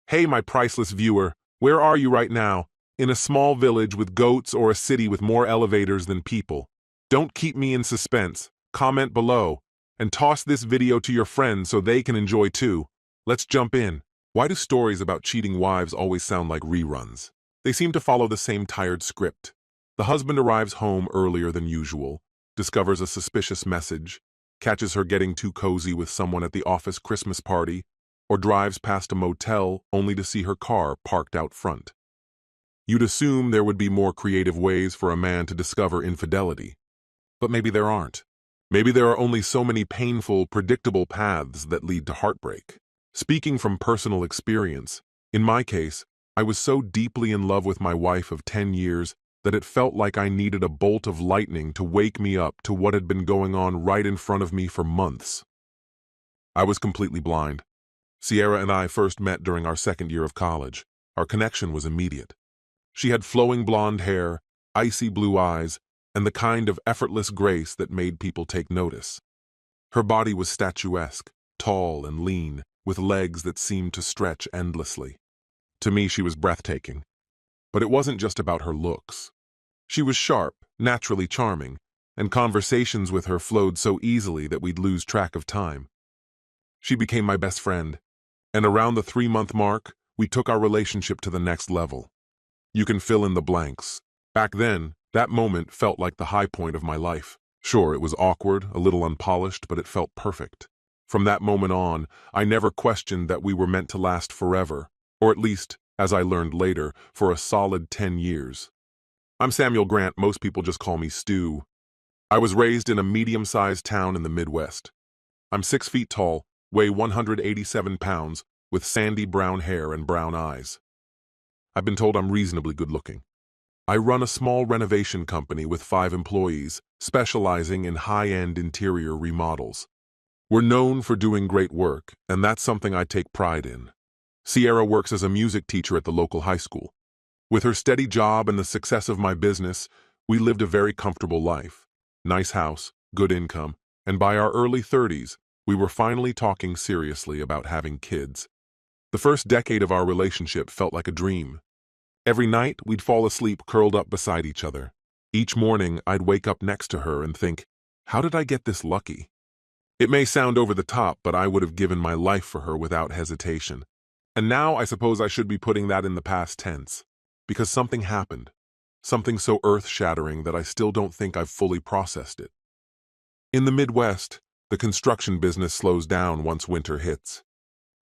Hey, my priceless viewer, where are you right now? In a small village with goats or a city with more elevators than people? Don't keep me in suspense. Comment below and toss this video to your friends so they can enjoy too. Let's jump in. Why do stories about cheating wives always sound like reruns? They seem to follow the same tired script. The husband arrives home earlier than usual, discovers a suspicious message, catches her getting too cozy with someone at the office Christmas party, or drives past a motel only to see her car parked out front. You'd assume there would be more creative ways for a man to discover infidelity. But maybe there aren't. Maybe there are only so many painful, predictable paths that lead to heartbreak. Speaking from personal experience, in my case, I was so deeply in love with my wife of 10 years that it felt like I needed a bolt of lightning to wake me up to what had been going on right in front of me for months. I was completely blind. Sierra and I first met during our second year of college. Our connection was immediate. She had flowing blonde hair, icy blue eyes, and the kind of effortless grace that made people take notice. Her body was statuesque, tall and lean, with legs that seemed to stretch endlessly. To me, she was breathtaking. But it wasn't just about her looks. She was sharp, naturally charming, and conversations with her flowed so easily that we'd lose track of time. She became my best friend, and around the 3-month mark, we took our relationship to the next level. You can fill in the blanks. Back then, that moment felt like the high point of my life. Sure, it was awkward, a little unpolished, but it felt perfect. From that moment on, I never questioned that we were meant to last forever, or at least, as I learned later, for a solid 10 years. I'm Samuel Grant, most people just call me Stu. I was raised in a medium-sized town in the Midwest. I'm 6 feet tall, weigh 187 pounds, with sandy brown hair and brown eyes. I've been told I'm reasonably good-looking. I run a small renovation company with 5 employees, specializing in high-end interior remodels. We're known for doing great work, and that's something I take pride in. Sierra works as a music teacher at the local high school. With her steady job and the success of my business, we lived a very comfortable life. Nice house, good income, and by our early 30s, we were finally talking seriously about having kids. The first decade of our relationship felt like a dream. Every night, we'd fall asleep curled up beside each other. Each morning, I'd wake up next to her and think, how did I get this lucky? It may sound over the top, but I would have given my life for her without hesitation. And now I suppose I should be putting that in the past tense, because something happened. Something so earth-shattering that I still don't think I've fully processed it. In the Midwest, the construction business slows down once winter hits.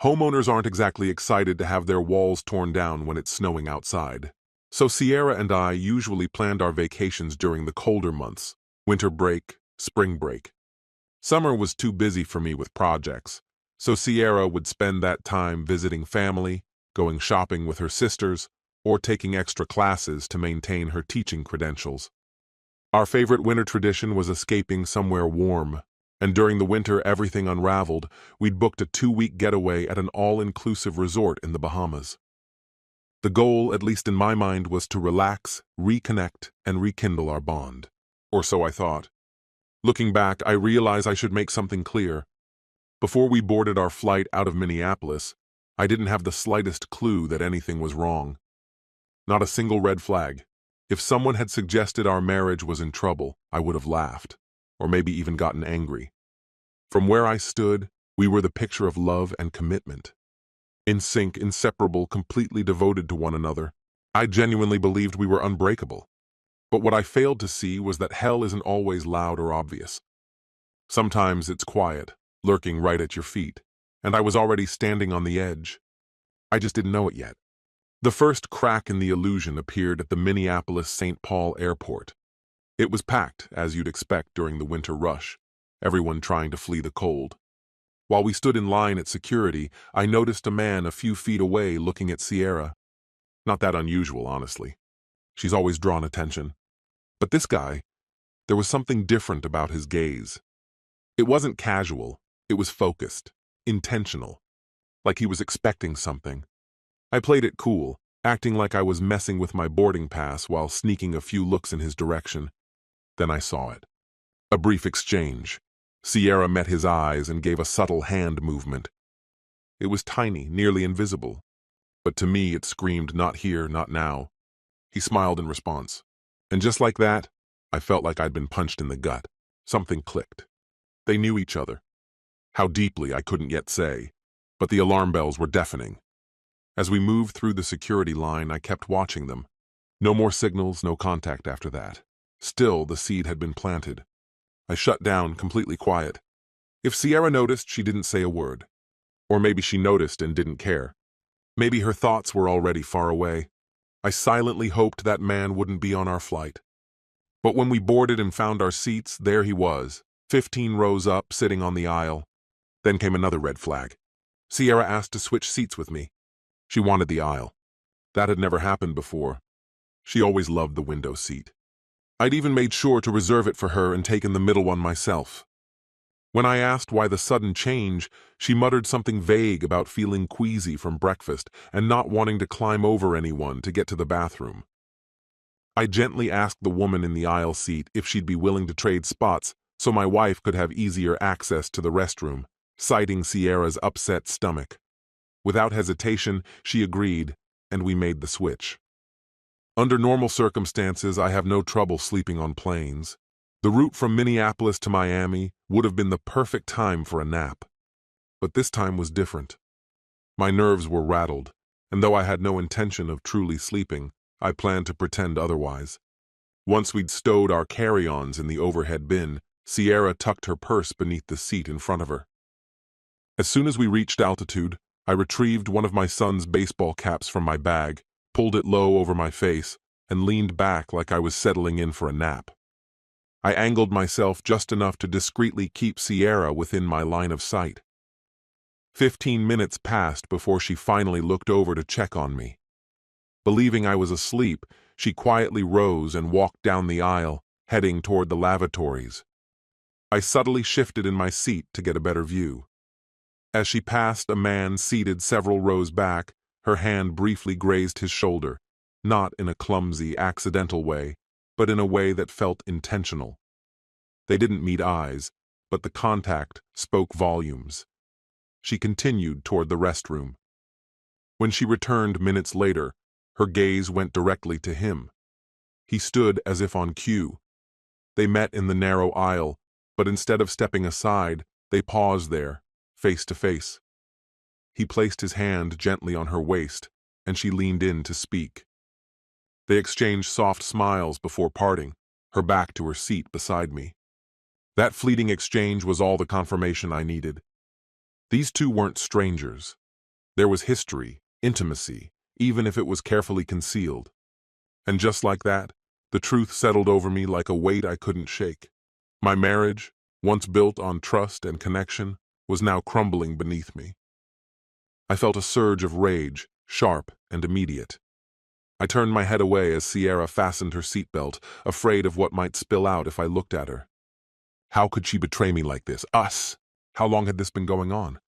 Homeowners aren't exactly excited to have their walls torn down when it's snowing outside. So Sierra and I usually planned our vacations during the colder months, winter break, spring break. Summer was too busy for me with projects, so Sierra would spend that time visiting family, going shopping with her sisters, or taking extra classes to maintain her teaching credentials. Our favorite winter tradition was escaping somewhere warm. And during the winter everything unraveled, we'd booked a 2-week getaway at an all-inclusive resort in the Bahamas. The goal, at least in my mind, was to relax, reconnect, and rekindle our bond. Or so I thought. Looking back, I realize I should make something clear. Before we boarded our flight out of Minneapolis, I didn't have the slightest clue that anything was wrong. Not a single red flag. If someone had suggested our marriage was in trouble, I would have laughed. Or maybe even gotten angry. From where I stood, we were the picture of love and commitment. In sync, inseparable, completely devoted to one another. I genuinely believed we were unbreakable. But what I failed to see was that hell isn't always loud or obvious. Sometimes it's quiet, lurking right at your feet, and I was already standing on the edge. I just didn't know it yet. The first crack in the illusion appeared at the Minneapolis-St. Paul airport. It was packed, as you'd expect during the winter rush, everyone trying to flee the cold. While we stood in line at security, I noticed a man a few feet away looking at Sierra. Not that unusual, honestly. She's always drawn attention. But this guy, there was something different about his gaze. It wasn't casual, it was focused, intentional, like he was expecting something. I played it cool, acting like I was messing with my boarding pass while sneaking a few looks in his direction. Then I saw it. A brief exchange. Sierra met his eyes and gave a subtle hand movement. It was tiny, nearly invisible. but to me it screamed, "Not here, not now." He smiled in response. And just like that, I felt like I'd been punched in the gut. Something clicked. They knew each other. How deeply, I couldn't yet say, but the alarm bells were deafening. As we moved through the security line, I kept watching them. No more signals, no contact after that. Still, the seed had been planted. I shut down, completely quiet. If Sierra noticed, she didn't say a word. Or maybe she noticed and didn't care. Maybe her thoughts were already far away. I silently hoped that man wouldn't be on our flight. But when we boarded and found our seats, there he was, 15 rows up, sitting on the aisle. Then came another red flag. Sierra asked to switch seats with me. She wanted the aisle. That had never happened before. She always loved the window seat. I'd even made sure to reserve it for her and taken the middle one myself. When I asked why the sudden change, she muttered something vague about feeling queasy from breakfast and not wanting to climb over anyone to get to the bathroom. I gently asked the woman in the aisle seat if she'd be willing to trade spots so my wife could have easier access to the restroom, citing Sierra's upset stomach. Without hesitation, she agreed, and we made the switch. Under normal circumstances, I have no trouble sleeping on planes. The route from Minneapolis to Miami would have been the perfect time for a nap. But this time was different. My nerves were rattled, and though I had no intention of truly sleeping, I planned to pretend otherwise. Once we'd stowed our carry-ons in the overhead bin, Sierra tucked her purse beneath the seat in front of her. As soon as we reached altitude, I retrieved one of my son's baseball caps from my bag, pulled it low over my face, and leaned back like I was settling in for a nap. I angled myself just enough to discreetly keep Sierra within my line of sight. 15 minutes passed before she finally looked over to check on me. Believing I was asleep, she quietly rose and walked down the aisle, heading toward the lavatories. I subtly shifted in my seat to get a better view. As she passed a man seated several rows back, her hand briefly grazed his shoulder, not in a clumsy, accidental way, but in a way that felt intentional. They didn't meet eyes, but the contact spoke volumes. She continued toward the restroom. When she returned minutes later, her gaze went directly to him. He stood as if on cue. They met in the narrow aisle, but instead of stepping aside, they paused there, face to face. He placed his hand gently on her waist, and she leaned in to speak. They exchanged soft smiles before parting, her back to her seat beside me. That fleeting exchange was all the confirmation I needed. These two weren't strangers. There was history, intimacy, even if it was carefully concealed. And just like that, the truth settled over me like a weight I couldn't shake. My marriage, once built on trust and connection, was now crumbling beneath me. I felt a surge of rage, sharp and immediate. I turned my head away as Sierra fastened her seatbelt, afraid of what might spill out if I looked at her. How could she betray me like this? Us! How long had this been going on?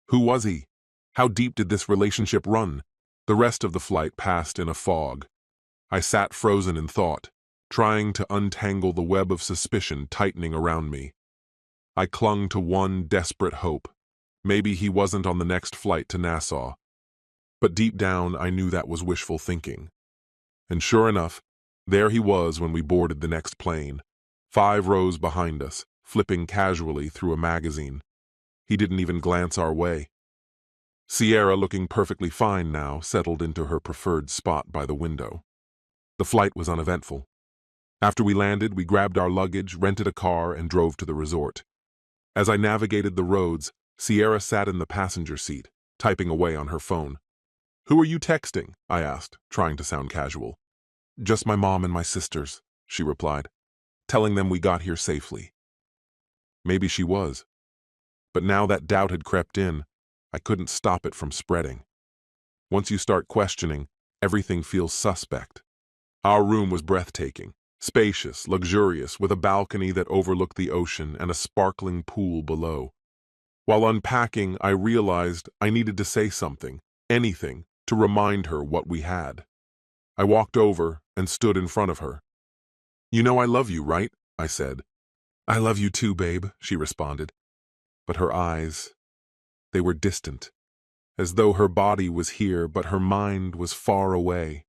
Who was he? How deep did this relationship run? The rest of the flight passed in a fog. I sat frozen in thought, trying to untangle the web of suspicion tightening around me. I clung to one desperate hope. Maybe he wasn't on the next flight to Nassau. But deep down, I knew that was wishful thinking. And sure enough, there he was when we boarded the next plane, 5 rows behind us, flipping casually through a magazine. He didn't even glance our way. Sierra, looking perfectly fine now, settled into her preferred spot by the window. The flight was uneventful. After we landed, we grabbed our luggage, rented a car, and drove to the resort. As I navigated the roads, Sierra sat in the passenger seat, typing away on her phone. "Who are you texting?" I asked, trying to sound casual. "Just my mom and my sisters," she replied, "telling them we got here safely." Maybe she was. But now that doubt had crept in, I couldn't stop it from spreading. Once you start questioning, everything feels suspect. Our room was breathtaking, spacious, luxurious, with a balcony that overlooked the ocean and a sparkling pool below. While unpacking, I realized I needed to say something, anything, to remind her what we had. I walked over and stood in front of her. "You know I love you, right?" I said. "I love you too, babe," she responded. But her eyes, they were distant, as though her body was here but her mind was far away.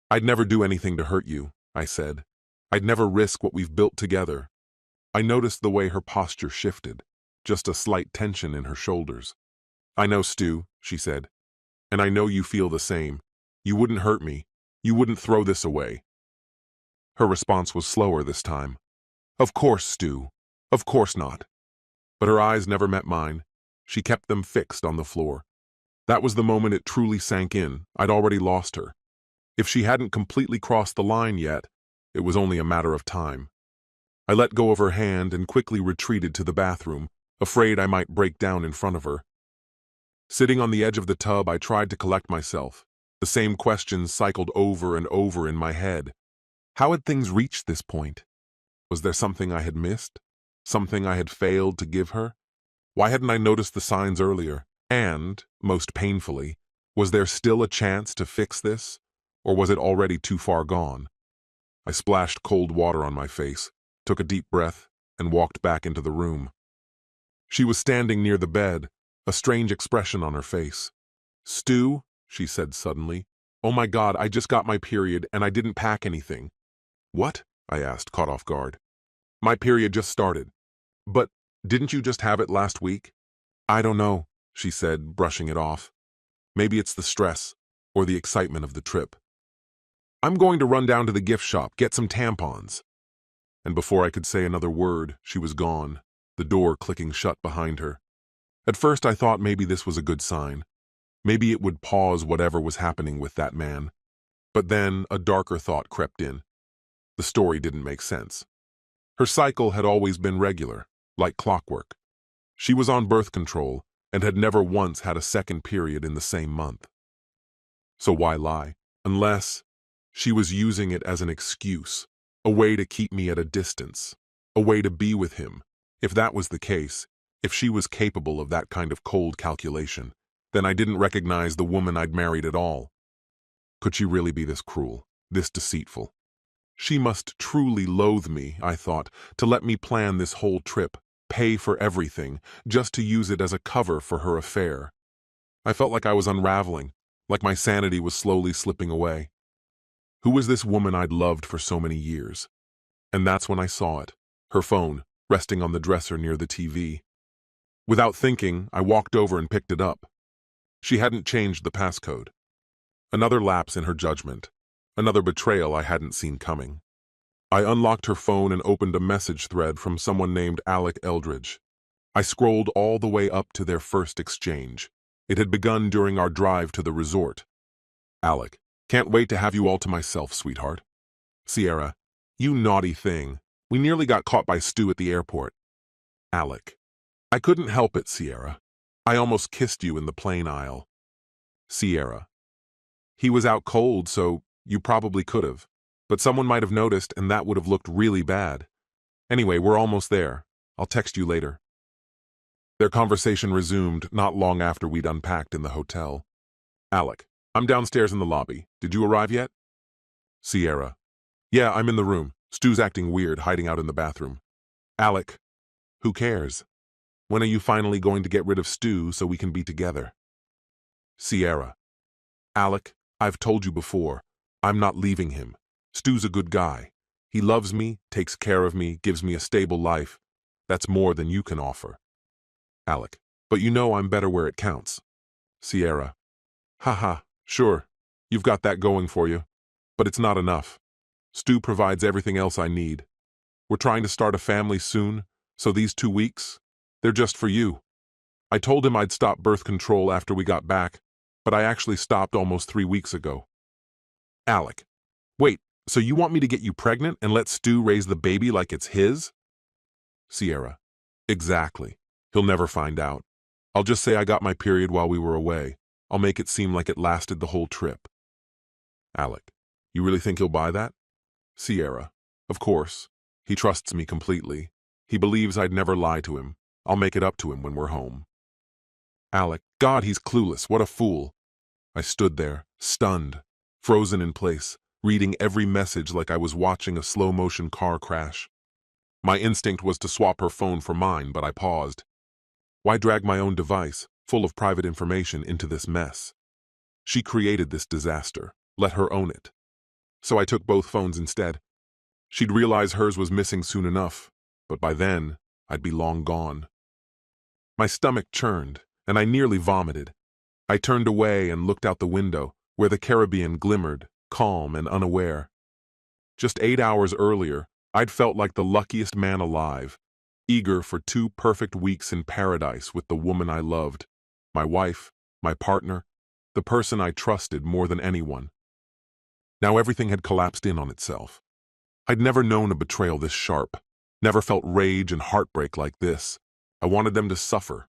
"I'd never do anything to hurt you," I said. "I'd never risk what we've built together." I noticed the way her posture shifted, just a slight tension in her shoulders. "I know, Stu," she said, "and I know you feel the same. You wouldn't hurt me. You wouldn't throw this away." Her response was slower this time. "Of course, Stu. Of course not." But her eyes never met mine. She kept them fixed on the floor. That was the moment it truly sank in. I'd already lost her. If she hadn't completely crossed the line yet, it was only a matter of time. I let go of her hand and quickly retreated to the bathroom, afraid I might break down in front of her. Sitting on the edge of the tub, I tried to collect myself. The same questions cycled over and over in my head. How had things reached this point? Was there something I had missed? Something I had failed to give her? Why hadn't I noticed the signs earlier? And, most painfully, was there still a chance to fix this? Or was it already too far gone? I splashed cold water on my face, took a deep breath, and walked back into the room. She was standing near the bed, a strange expression on her face. "Stu," she said suddenly, "oh my God, I just got my period and I didn't pack anything." "What?" I asked, caught off guard. "My period just started." "But didn't you just have it last week?" "I don't know," she said, brushing it off. "Maybe it's the stress, or the excitement of the trip. I'm going to run down to the gift shop, get some tampons." And before I could say another word, she was gone, the door clicking shut behind her. At first I thought maybe this was a good sign. Maybe it would pause whatever was happening with that man. But then a darker thought crept in. The story didn't make sense. Her cycle had always been regular, like clockwork. She was on birth control and had never once had a second period in the same month. So why lie? Unless she was using it as an excuse, a way to keep me at a distance, a way to be with him. If that was the case, if she was capable of that kind of cold calculation, then I didn't recognize the woman I'd married at all. Could she really be this cruel, this deceitful? She must truly loathe me, I thought, to let me plan this whole trip, pay for everything, just to use it as a cover for her affair. I felt like I was unraveling, like my sanity was slowly slipping away. Who was this woman I'd loved for so many years? And that's when I saw it, her phone, resting on the dresser near the TV. Without thinking, I walked over and picked it up. She hadn't changed the passcode. Another lapse in her judgment, another betrayal I hadn't seen coming. I unlocked her phone and opened a message thread from someone named Alec Eldridge. I scrolled all the way up to their first exchange. It had begun during our drive to the resort. "Alec, can't wait to have you all to myself, sweetheart." "Sierra, you naughty thing. We nearly got caught by Stu at the airport." "Alec, I couldn't help it, Sierra. I almost kissed you in the plane aisle." "Sierra, he was out cold, so you probably could have. But someone might have noticed and that would have looked really bad. Anyway, we're almost there. I'll text you later." Their conversation resumed not long after we'd unpacked in the hotel. "Alec, I'm downstairs in the lobby. Did you arrive yet?" "Sierra, yeah, I'm in the room. Stu's acting weird, hiding out in the bathroom." "Alec, who cares? When are you finally going to get rid of Stu so we can be together?" "Sierra, Alec, I've told you before, I'm not leaving him. Stu's a good guy. He loves me, takes care of me, gives me a stable life. That's more than you can offer." "Alec, but you know I'm better where it counts." "Sierra, haha, sure, you've got that going for you. But it's not enough. Stu provides everything else I need. We're trying to start a family soon, so these 2 weeks, they're just for you. I told him I'd stop birth control after we got back, but I actually stopped almost 3 weeks ago." "Alec, wait, so you want me to get you pregnant and let Stu raise the baby like it's his?" "Sierra, exactly. He'll never find out. I'll just say I got my period while we were away. I'll make it seem like it lasted the whole trip." "Alec, you really think he'll buy that?" "Sierra, of course. He trusts me completely. He believes I'd never lie to him. I'll make it up to him when we're home." "Alec, God, he's clueless. What a fool." I stood there, stunned, frozen in place, reading every message like I was watching a slow-motion car crash. My instinct was to swap her phone for mine, but I paused. Why drag my own device? full of private information, into this mess. She created this disaster. Let her own it. So I took both phones instead. She'd realize hers was missing soon enough, but by then, I'd be long gone. My stomach churned, and I nearly vomited. I turned away and looked out the window, where the Caribbean glimmered, calm and unaware. Just 8 hours earlier, I'd felt like the luckiest man alive, eager for 2 perfect weeks in paradise with the woman I loved, my wife, my partner, the person I trusted more than anyone. Now everything had collapsed in on itself. I'd never known a betrayal this sharp, never felt rage and heartbreak like this. I wanted them to suffer.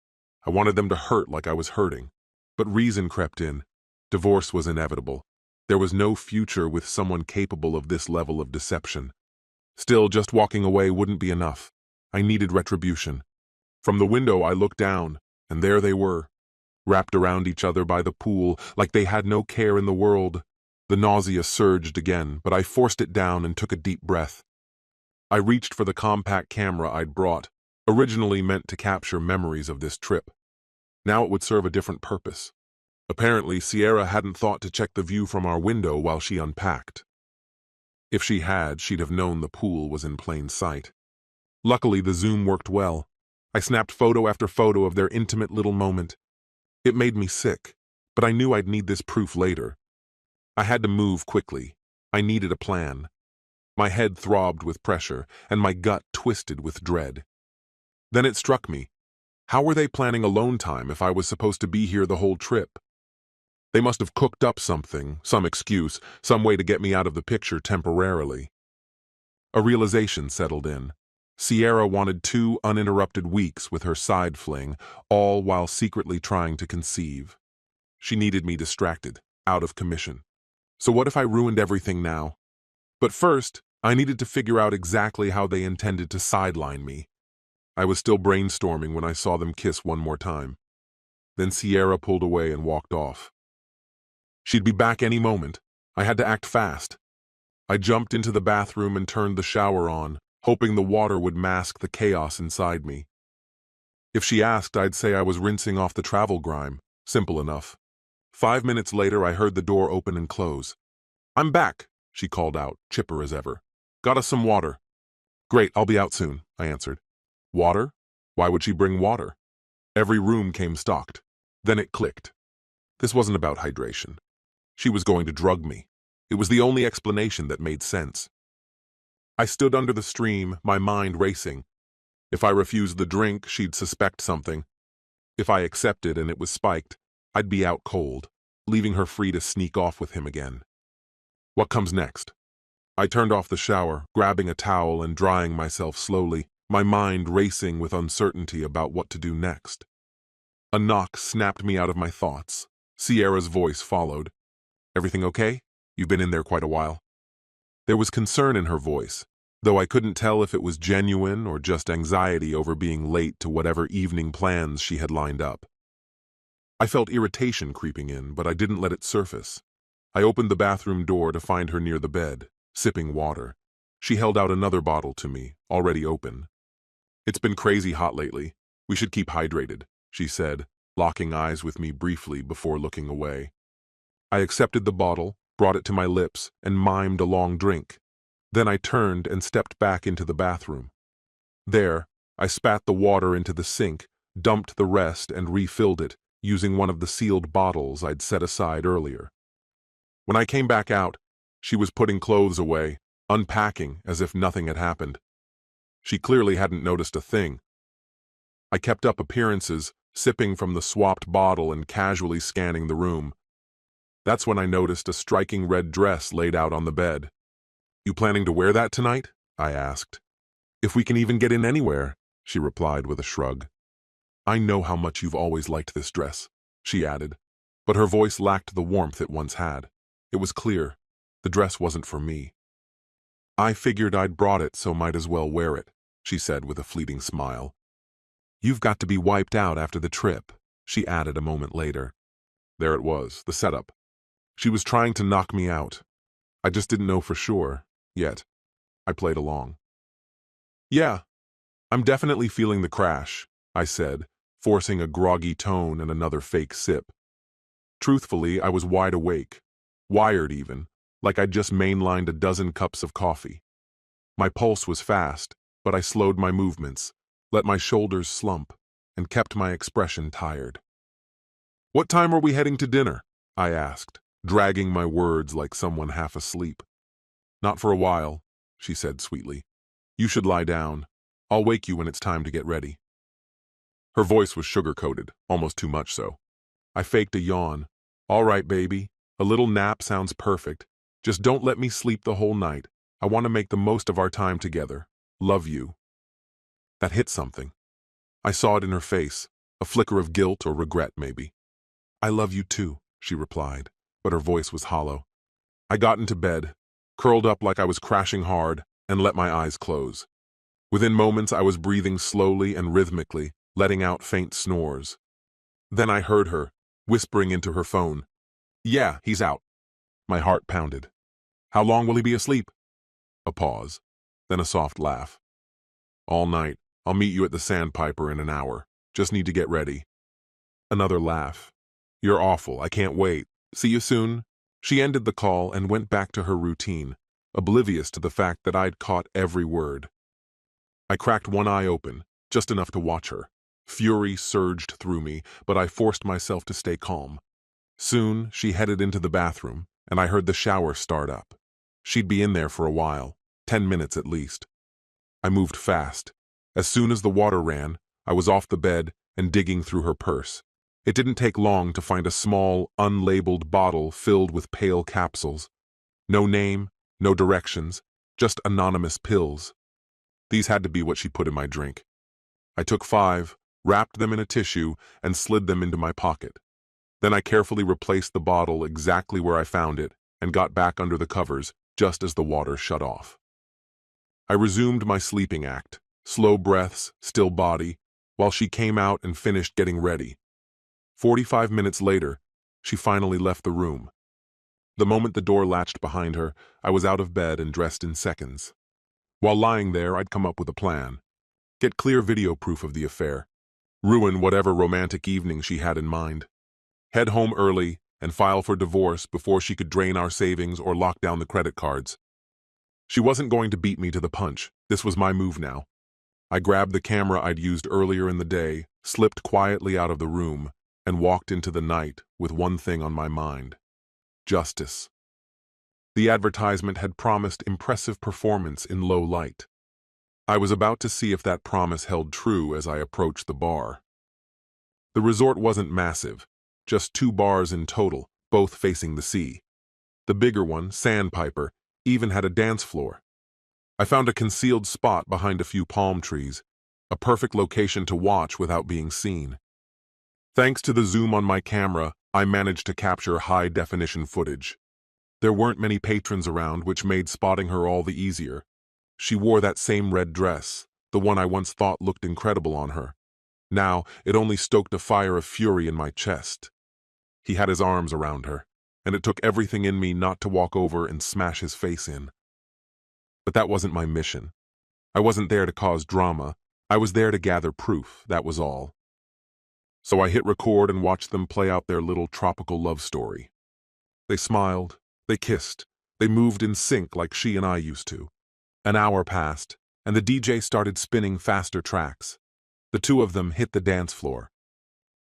I wanted them to hurt like I was hurting. But reason crept in. Divorce was inevitable. There was no future with someone capable of this level of deception. Still, just walking away wouldn't be enough. I needed retribution. From the window, I looked down, and there they were, wrapped around each other by the pool, like they had no care in the world. The nausea surged again, but I forced it down and took a deep breath. I reached for the compact camera I'd brought, originally meant to capture memories of this trip. Now it would serve a different purpose. Apparently, Sierra hadn't thought to check the view from our window while she unpacked. If she had, she'd have known the pool was in plain sight. Luckily, the zoom worked well. I snapped photo after photo of their intimate little moment. It made me sick, but I knew I'd need this proof later. I had to move quickly. I needed a plan. My head throbbed with pressure, and my gut twisted with dread. Then it struck me. How were they planning alone time if I was supposed to be here the whole trip? They must have cooked up something, some excuse, some way to get me out of the picture temporarily. A realization settled in. Sierra wanted 2 uninterrupted weeks with her side fling, all while secretly trying to conceive. She needed me distracted, out of commission. So what if I ruined everything now? But first, I needed to figure out exactly how they intended to sideline me. I was still brainstorming when I saw them kiss one more time. Then Sierra pulled away and walked off. She'd be back any moment. I had to act fast. I jumped into the bathroom and turned the shower on, hoping the water would mask the chaos inside me. If she asked, I'd say I was rinsing off the travel grime. Simple enough. 5 minutes later, I heard the door open and close. "I'm back," she called out, chipper as ever. "Got us some water." "Great, I'll be out soon," I answered. Water? Why would she bring water? Every room came stocked. Then it clicked. This wasn't about hydration. She was going to drug me. It was the only explanation that made sense. I stood under the stream, my mind racing. If I refused the drink, she'd suspect something. If I accepted and it was spiked, I'd be out cold, leaving her free to sneak off with him again. What comes next? I turned off the shower, grabbing a towel and drying myself slowly, my mind racing with uncertainty about what to do next. A knock snapped me out of my thoughts. Sierra's voice followed. "Everything okay? You've been in there quite a while." There was concern in her voice, though I couldn't tell if it was genuine or just anxiety over being late to whatever evening plans she had lined up. I felt irritation creeping in, but I didn't let it surface. I opened the bathroom door to find her near the bed, sipping water. She held out another bottle to me, already open. "It's been crazy hot lately. We should keep hydrated," she said, locking eyes with me briefly before looking away. I accepted the bottle, brought it to my lips, and mimed a long drink. Then I turned and stepped back into the bathroom. There, I spat the water into the sink, dumped the rest, and refilled it, using one of the sealed bottles I'd set aside earlier. When I came back out, she was putting clothes away, unpacking as if nothing had happened. She clearly hadn't noticed a thing. I kept up appearances, sipping from the swapped bottle and casually scanning the room. That's when I noticed a striking red dress laid out on the bed. "You planning to wear that tonight?" I asked. "If we can even get in anywhere," she replied with a shrug. "I know how much you've always liked this dress," she added, but her voice lacked the warmth it once had. It was clear. The dress wasn't for me. "I figured I'd brought it, so might as well wear it," she said with a fleeting smile. "You've got to be wiped out after the trip," she added a moment later. There it was, the setup. She was trying to knock me out. I just didn't know for sure, yet. I played along. "Yeah, I'm definitely feeling the crash," I said, forcing a groggy tone and another fake sip. Truthfully, I was wide awake, wired even, like I'd just mainlined a dozen cups of coffee. My pulse was fast, but I slowed my movements, let my shoulders slump, and kept my expression tired. "What time are we heading to dinner?" I asked, dragging my words like someone half asleep. "Not for a while," she said sweetly. "You should lie down. I'll wake you when it's time to get ready." Her voice was sugar-coated, almost too much so. I faked a yawn. "All right, baby. A little nap sounds perfect. Just don't let me sleep the whole night. I want to make the most of our time together. Love you." That hit something. I saw it in her face, a flicker of guilt or regret maybe. "I love you too," she replied, but her voice was hollow. I got into bed, curled up like I was crashing hard, and let my eyes close. Within moments I was breathing slowly and rhythmically, letting out faint snores. Then I heard her, whispering into her phone. "Yeah, he's out." My heart pounded. "How long will he be asleep?" A pause, then a soft laugh. "All night. I'll meet you at the Sandpiper in an hour. Just need to get ready." Another laugh. "You're awful. I can't wait. See you soon." She ended the call and went back to her routine, oblivious to the fact that I'd caught every word. I cracked one eye open, just enough to watch her. Fury surged through me, but I forced myself to stay calm. Soon, she headed into the bathroom, and I heard the shower start up. She'd be in there for a while, 10 minutes at least. I moved fast. As soon as the water ran, I was off the bed and digging through her purse. It didn't take long to find a small, unlabeled bottle filled with pale capsules. No name, no directions, just anonymous pills. These had to be what she put in my drink. I took 5, wrapped them in a tissue, and slid them into my pocket. Then I carefully replaced the bottle exactly where I found it and got back under the covers just as the water shut off. I resumed my sleeping act, slow breaths, still body, while she came out and finished getting ready. 45 minutes later, she finally left the room. The moment the door latched behind her, I was out of bed and dressed in seconds. While lying there, I'd come up with a plan. Get clear video proof of the affair. Ruin whatever romantic evening she had in mind. Head home early and file for divorce before she could drain our savings or lock down the credit cards. She wasn't going to beat me to the punch. This was my move now. I grabbed the camera I'd used earlier in the day, slipped quietly out of the room, and walked into the night with one thing on my mind: justice. The advertisement had promised impressive performance in low light. I was about to see if that promise held true as I approached the bar. The resort wasn't massive, just 2 bars in total, both facing the sea. The bigger one, Sandpiper, even had a dance floor. I found a concealed spot behind a few palm trees, a perfect location to watch without being seen. Thanks to the zoom on my camera, I managed to capture high-definition footage. There weren't many patrons around, which made spotting her all the easier. She wore that same red dress, the one I once thought looked incredible on her. Now, it only stoked a fire of fury in my chest. He had his arms around her, and it took everything in me not to walk over and smash his face in. But that wasn't my mission. I wasn't there to cause drama. I was there to gather proof, that was all. So I hit record and watched them play out their little tropical love story. They smiled, they kissed, they moved in sync like she and I used to. An hour passed, and the DJ started spinning faster tracks. The two of them hit the dance floor.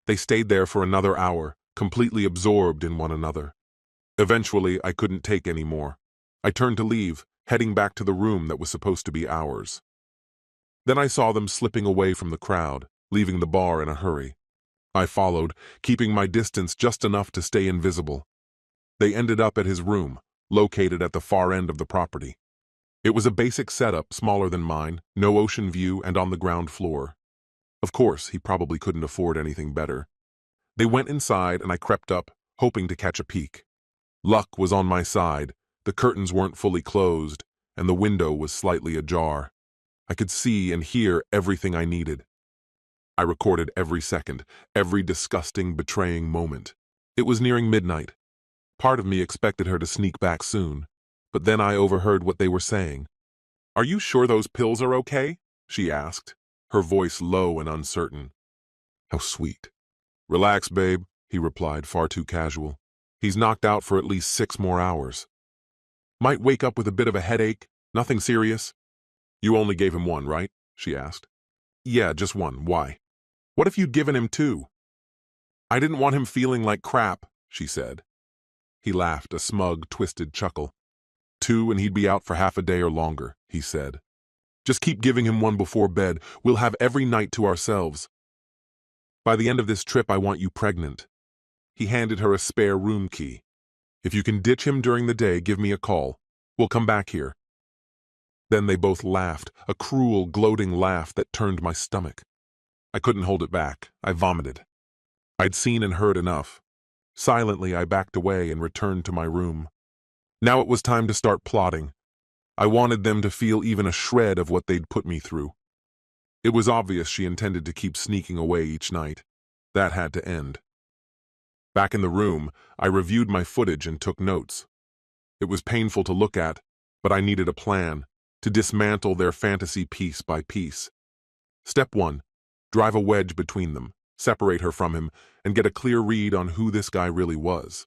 They stayed there for another hour, completely absorbed in one another. Eventually, I couldn't take any more. I turned to leave, heading back to the room that was supposed to be ours. Then I saw them slipping away from the crowd, leaving the bar in a hurry. I followed, keeping my distance just enough to stay invisible. They ended up at his room, located at the far end of the property. It was a basic setup, smaller than mine, no ocean view, and on the ground floor. Of course, he probably couldn't afford anything better. They went inside and I crept up, hoping to catch a peek. Luck was on my side. The curtains weren't fully closed, and the window was slightly ajar. I could see and hear everything I needed. I recorded every second, every disgusting, betraying moment. It was nearing midnight. Part of me expected her to sneak back soon, but then I overheard what they were saying. "Are you sure those pills are okay?" she asked, her voice low and uncertain. How sweet. Relax, babe, he replied, far too casual. He's knocked out for at least 6 more hours. Might wake up with a bit of a headache, nothing serious. You only gave him 1, right? She asked. Yeah, just 1. Why? What if you'd given him 2? I didn't want him feeling like crap, she said. He laughed, a smug, twisted chuckle. 2 and he'd be out for half a day or longer, he said. Just keep giving him 1 before bed. We'll have every night to ourselves. By the end of this trip, I want you pregnant. He handed her a spare room key. If you can ditch him during the day, give me a call. We'll come back here. Then they both laughed, a cruel, gloating laugh that turned my stomach. I couldn't hold it back. I vomited. I'd seen and heard enough. Silently, I backed away and returned to my room. Now it was time to start plotting. I wanted them to feel even a shred of what they'd put me through. It was obvious she intended to keep sneaking away each night. That had to end. Back in the room, I reviewed my footage and took notes. It was painful to look at, but I needed a plan to dismantle their fantasy piece by piece. Step 1, drive a wedge between them, separate her from him, and get a clear read on who this guy really was.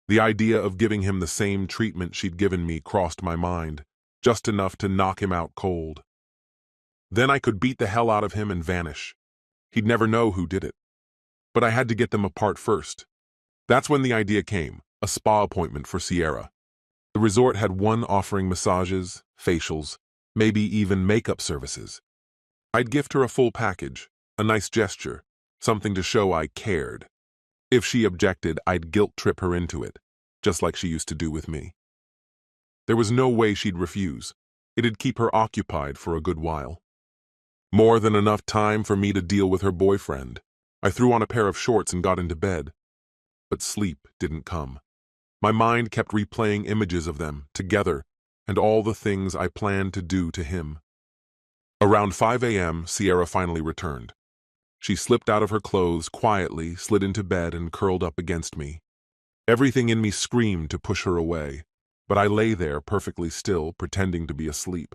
The idea of giving him the same treatment she'd given me crossed my mind, just enough to knock him out cold. Then I could beat the hell out of him and vanish. He'd never know who did it. But I had to get them apart first. That's when the idea came, a spa appointment for Sierra. The resort had one offering massages, facials, maybe even makeup services. I'd gift her a full package, a nice gesture, something to show I cared. If she objected, I'd guilt-trip her into it, just like she used to do with me. There was no way she'd refuse. It'd keep her occupied for a good while. More than enough time for me to deal with her boyfriend. I threw on a pair of shorts and got into bed. But sleep didn't come. My mind kept replaying images of them, together, and all the things I planned to do to him. Around 5 a.m., Sierra finally returned. She slipped out of her clothes quietly, slid into bed, and curled up against me. Everything in me screamed to push her away, but I lay there perfectly still, pretending to be asleep,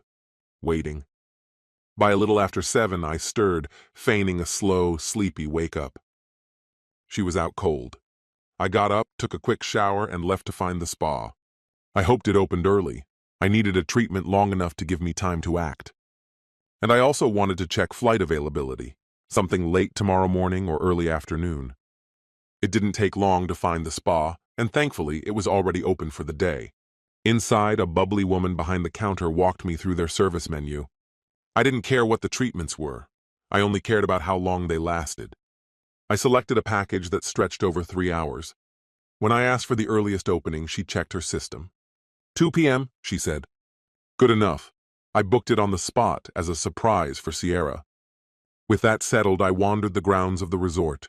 waiting. By a little after 7, I stirred, feigning a slow, sleepy wake-up. She was out cold. I got up, took a quick shower, and left to find the spa. I hoped it opened early. I needed a treatment long enough to give me time to act. And I also wanted to check flight availability, something late tomorrow morning or early afternoon. It didn't take long to find the spa, and thankfully it was already open for the day. Inside, a bubbly woman behind the counter walked me through their service menu. I didn't care what the treatments were. I only cared about how long they lasted. I selected a package that stretched over 3 hours. When I asked for the earliest opening, she checked her system. 2 p.m., she said. Good enough. I booked it on the spot as a surprise for Sierra. With that settled, I wandered the grounds of the resort.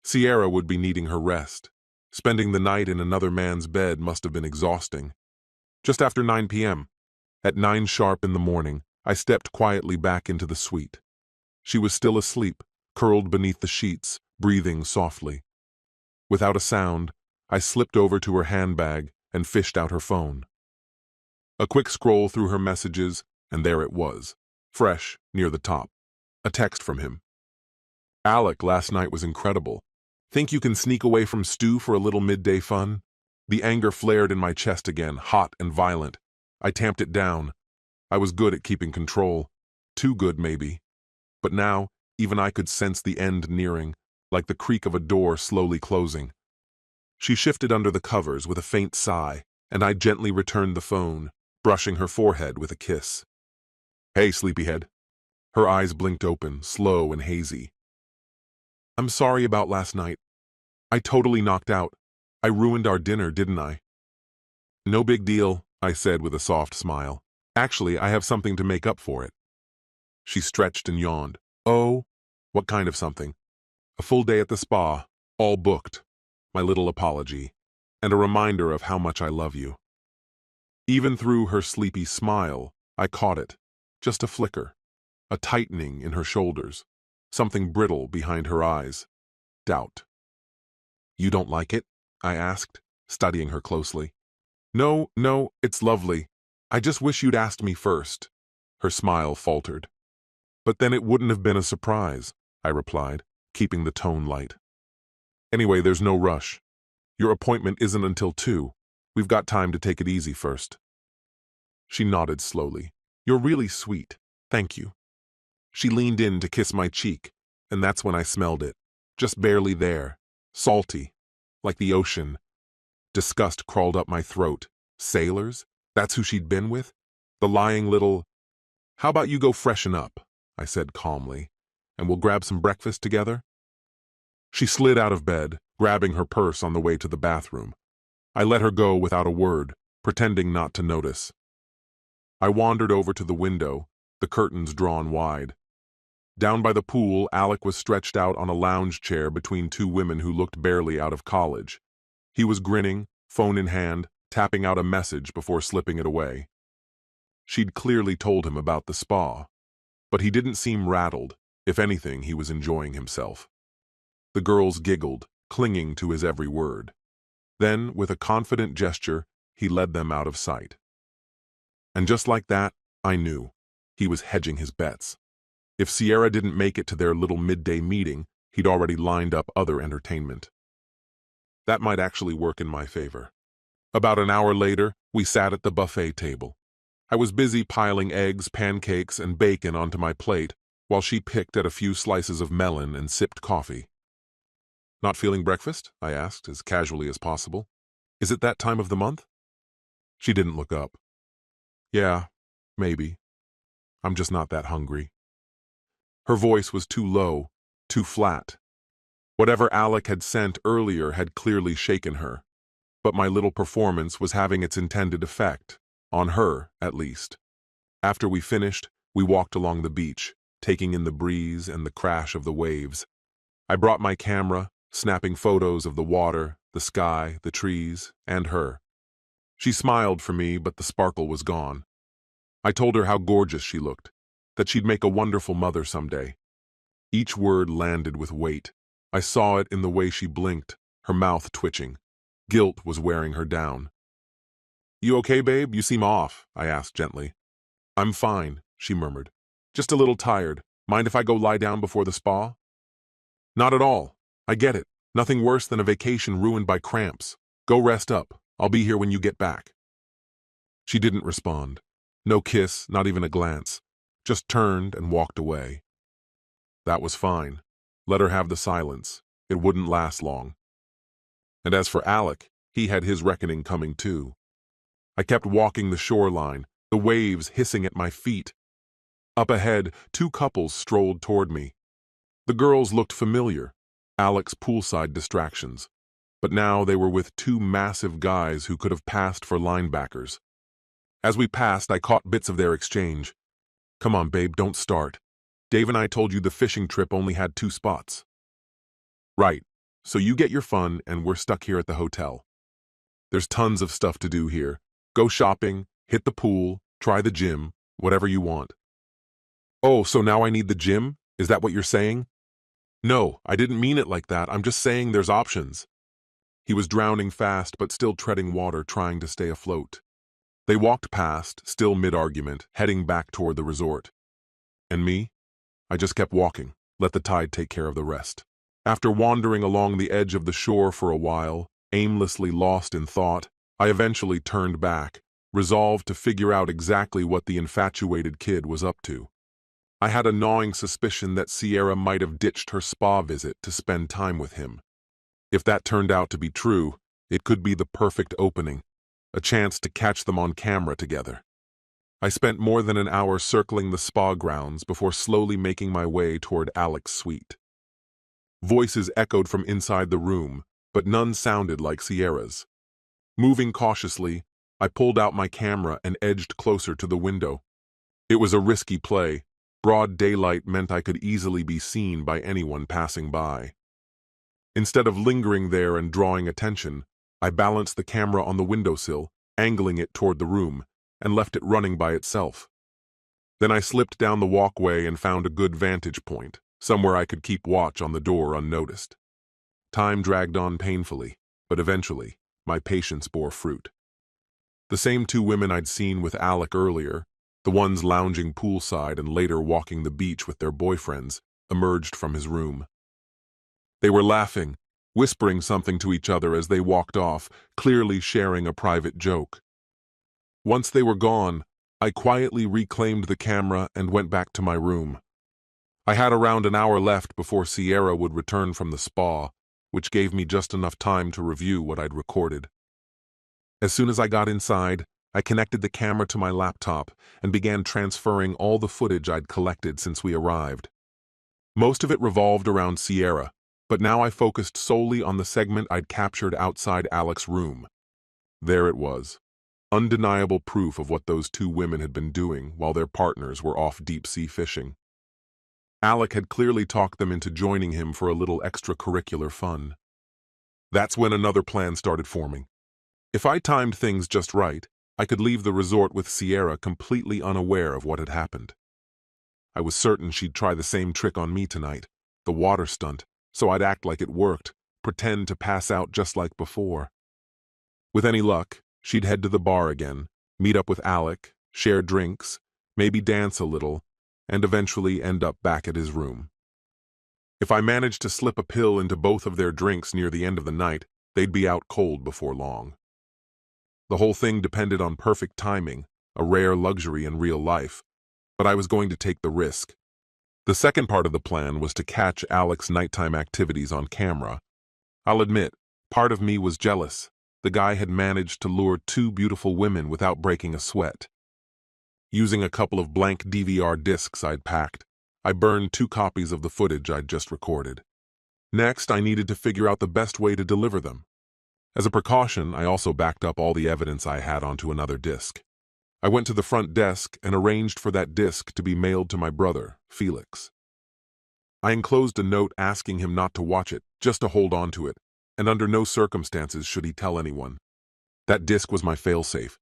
Sierra would be needing her rest. Spending the night in another man's bed must have been exhausting. Just after 9 p.m., at 9 sharp in the morning, I stepped quietly back into the suite. She was still asleep, curled beneath the sheets, breathing softly. Without a sound, I slipped over to her handbag and fished out her phone. A quick scroll through her messages, and there it was, fresh, near the top. A text from him. Alec, last night was incredible. Think you can sneak away from Stu for a little midday fun? The anger flared in my chest again, hot and violent. I tamped it down. I was good at keeping control. Too good, maybe. But now, even I could sense the end nearing, like the creak of a door slowly closing. She shifted under the covers with a faint sigh, and I gently returned the phone, brushing her forehead with a kiss. Hey, sleepyhead. Her eyes blinked open, slow and hazy. I'm sorry about last night. I totally knocked out. I ruined our dinner, didn't I? No big deal, I said with a soft smile. Actually, I have something to make up for it. She stretched and yawned. Oh, what kind of something? A full day at the spa, all booked. My little apology, and a reminder of how much I love you. Even through her sleepy smile, I caught it. Just a flicker. A tightening in her shoulders. Something brittle behind her eyes. Doubt. You don't like it? I asked, studying her closely. No, it's lovely. I just wish you'd asked me first. Her smile faltered. But then it wouldn't have been a surprise, I replied. keeping the tone light. Anyway, there's no rush. Your appointment isn't until 2. We've got time to take it easy first. She nodded slowly. You're really sweet. Thank you. She leaned in to kiss my cheek, and that's when I smelled it. Just barely there. Salty. Like the ocean. Disgust crawled up my throat. Sailors? That's who she'd been with? The lying little... How about you go freshen up, I said calmly, and we'll grab some breakfast together? She slid out of bed, grabbing her purse on the way to the bathroom. I let her go without a word, pretending not to notice. I wandered over to the window, the curtains drawn wide. Down by the pool, Alec was stretched out on a lounge chair between 2 women who looked barely out of college. He was grinning, phone in hand, tapping out a message before slipping it away. She'd clearly told him about the spa, but he didn't seem rattled. If anything, he was enjoying himself. The girls giggled, clinging to his every word. Then, with a confident gesture, he led them out of sight. And just like that, I knew. He was hedging his bets. If Sierra didn't make it to their little midday meeting, he'd already lined up other entertainment. That might actually work in my favor. About an hour later, we sat at the buffet table. I was busy piling eggs, pancakes, and bacon onto my plate, while she picked at a few slices of melon and sipped coffee. Not feeling breakfast? I asked, as casually as possible. Is it that time of the month? She didn't look up. Yeah, maybe. I'm just not that hungry. Her voice was too low, too flat. Whatever Alec had sent earlier had clearly shaken her, but my little performance was having its intended effect, on her, at least. After we finished, we walked along the beach, taking in the breeze and the crash of the waves. I brought my camera, snapping photos of the water, the sky, the trees, and her. She smiled for me, but the sparkle was gone. I told her how gorgeous she looked, that she'd make a wonderful mother someday. Each word landed with weight. I saw it in the way she blinked, her mouth twitching. Guilt was wearing her down. You okay, babe? You seem off, I asked gently. I'm fine, she murmured. Just a little tired. Mind if I go lie down before the spa? Not at all. I get it. Nothing worse than a vacation ruined by cramps. Go rest up. I'll be here when you get back. She didn't respond. No kiss, not even a glance. Just turned and walked away. That was fine. Let her have the silence. It wouldn't last long. And as for Alec, he had his reckoning coming too. I kept walking the shoreline, the waves hissing at my feet. Up ahead, 2 couples strolled toward me. The girls looked familiar, Alec's poolside distractions, but now they were with 2 massive guys who could have passed for linebackers. As we passed, I caught bits of their exchange. Come on, babe, don't start. Dave and I told you the fishing trip only had 2 spots. Right, so you get your fun and we're stuck here at the hotel. There's tons of stuff to do here. Go shopping, hit the pool, try the gym, whatever you want. Oh, so now I need the gym? Is that what you're saying? No, I didn't mean it like that. I'm just saying there's options. He was drowning fast but still treading water, trying to stay afloat. They walked past, still mid-argument, heading back toward the resort. And me? I just kept walking, let the tide take care of the rest. After wandering along the edge of the shore for a while, aimlessly lost in thought, I eventually turned back, resolved to figure out exactly what the infatuated kid was up to. I had a gnawing suspicion that Sierra might have ditched her spa visit to spend time with him. If that turned out to be true, it could be the perfect opening, a chance to catch them on camera together. I spent more than an hour circling the spa grounds before slowly making my way toward Alec's suite. Voices echoed from inside the room, but none sounded like Sierra's. Moving cautiously, I pulled out my camera and edged closer to the window. It was a risky play. Broad daylight meant I could easily be seen by anyone passing by. Instead of lingering there and drawing attention, I balanced the camera on the windowsill, angling it toward the room, and left it running by itself. Then I slipped down the walkway and found a good vantage point, somewhere I could keep watch on the door unnoticed. Time dragged on painfully, but eventually, my patience bore fruit. The same 2 women I'd seen with Alec earlier, the ones lounging poolside and later walking the beach with their boyfriends, emerged from his room. They were laughing, whispering something to each other as they walked off, clearly sharing a private joke. Once they were gone, I quietly reclaimed the camera and went back to my room. I had around an hour left before Sierra would return from the spa, which gave me just enough time to review what I'd recorded. As soon as I got inside, I connected the camera to my laptop and began transferring all the footage I'd collected since we arrived. Most of it revolved around Sierra, but now I focused solely on the segment I'd captured outside Alec's room. There it was, undeniable proof of what those two women had been doing while their partners were off deep-sea fishing. Alec had clearly talked them into joining him for a little extracurricular fun. That's when another plan started forming. If I timed things just right, I could leave the resort with Sierra completely unaware of what had happened. I was certain she'd try the same trick on me tonight, the water stunt, so I'd act like it worked, pretend to pass out just like before. With any luck, she'd head to the bar again, meet up with Alec, share drinks, maybe dance a little, and eventually end up back at his room. If I managed to slip a pill into both of their drinks near the end of the night, they'd be out cold before long. The whole thing depended on perfect timing, a rare luxury in real life, but I was going to take the risk. The second part of the plan was to catch Alec's nighttime activities on camera. I'll admit, part of me was jealous. The guy had managed to lure two beautiful women without breaking a sweat. Using a couple of blank DVR discs I'd packed, I burned 2 copies of the footage I'd just recorded. Next, I needed to figure out the best way to deliver them. As a precaution, I also backed up all the evidence I had onto another disc. I went to the front desk and arranged for that disc to be mailed to my brother, Felix. I enclosed a note asking him not to watch it, just to hold on to it, and under no circumstances should he tell anyone. That disc was my failsafe.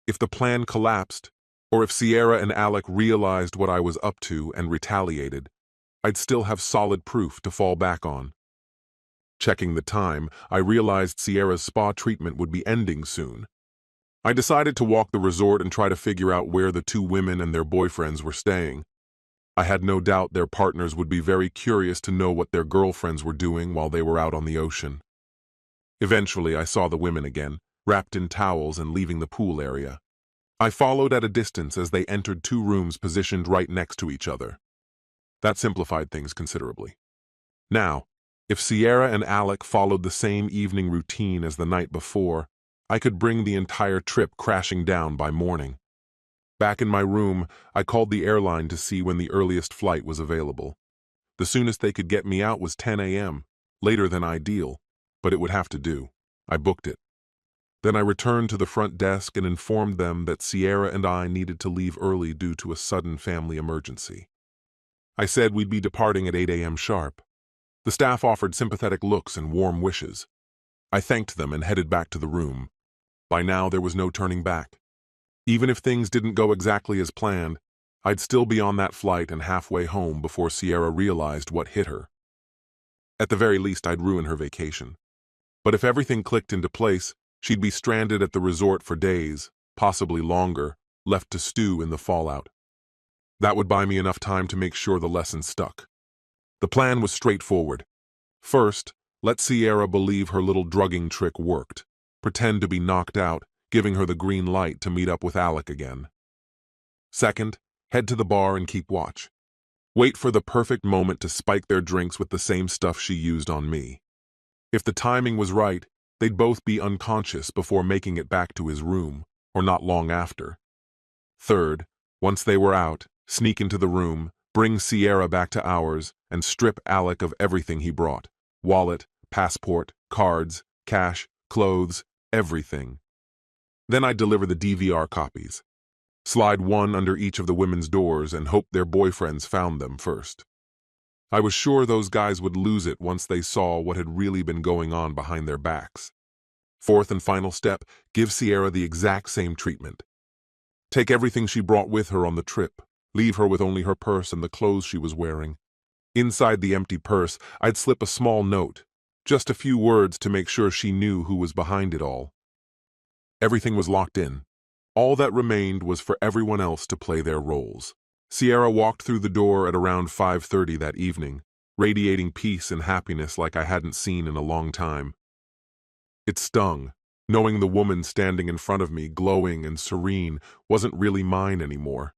If the plan collapsed, or if Sierra and Alec realized what I was up to and retaliated, I'd still have solid proof to fall back on. Checking the time, I realized Sierra's spa treatment would be ending soon. I decided to walk the resort and try to figure out where the two women and their boyfriends were staying. I had no doubt their partners would be very curious to know what their girlfriends were doing while they were out on the ocean. Eventually, I saw the women again, wrapped in towels and leaving the pool area. I followed at a distance as they entered 2 rooms positioned right next to each other. That simplified things considerably. Now, if Sierra and Alec followed the same evening routine as the night before, I could bring the entire trip crashing down by morning. Back in my room, I called the airline to see when the earliest flight was available. The soonest they could get me out was 10 a.m., later than ideal, but it would have to do. I booked it. Then I returned to the front desk and informed them that Sierra and I needed to leave early due to a sudden family emergency. I said we'd be departing at 8 a.m. sharp. The staff offered sympathetic looks and warm wishes. I thanked them and headed back to the room. By now, there was no turning back. Even if things didn't go exactly as planned, I'd still be on that flight and halfway home before Sierra realized what hit her. At the very least, I'd ruin her vacation. But if everything clicked into place, she'd be stranded at the resort for days, possibly longer, left to stew in the fallout. That would buy me enough time to make sure the lesson stuck. The plan was straightforward. First, let Sierra believe her little drugging trick worked. Pretend to be knocked out, giving her the green light to meet up with Alec again. Second, head to the bar and keep watch. Wait for the perfect moment to spike their drinks with the same stuff she used on me. If the timing was right, they'd both be unconscious before making it back to his room, or not long after. Third, once they were out, sneak into the room, bring Sierra back to ours, and strip Alec of everything he brought. Wallet, passport, cards, cash, clothes, everything. Then I'd deliver the DVR copies. Slide one under each of the women's doors and hope their boyfriends found them first. I was sure those guys would lose it once they saw what had really been going on behind their backs. Fourth and final step, give Sierra the exact same treatment. Take everything she brought with her on the trip, leave her with only her purse and the clothes she was wearing. Inside the empty purse, I'd slip a small note, just a few words to make sure she knew who was behind it all. Everything was locked in. All that remained was for everyone else to play their roles. Sierra walked through the door at around 5:30 that evening, radiating peace and happiness like I hadn't seen in a long time. It stung, knowing the woman standing in front of me, glowing and serene, wasn't really mine anymore.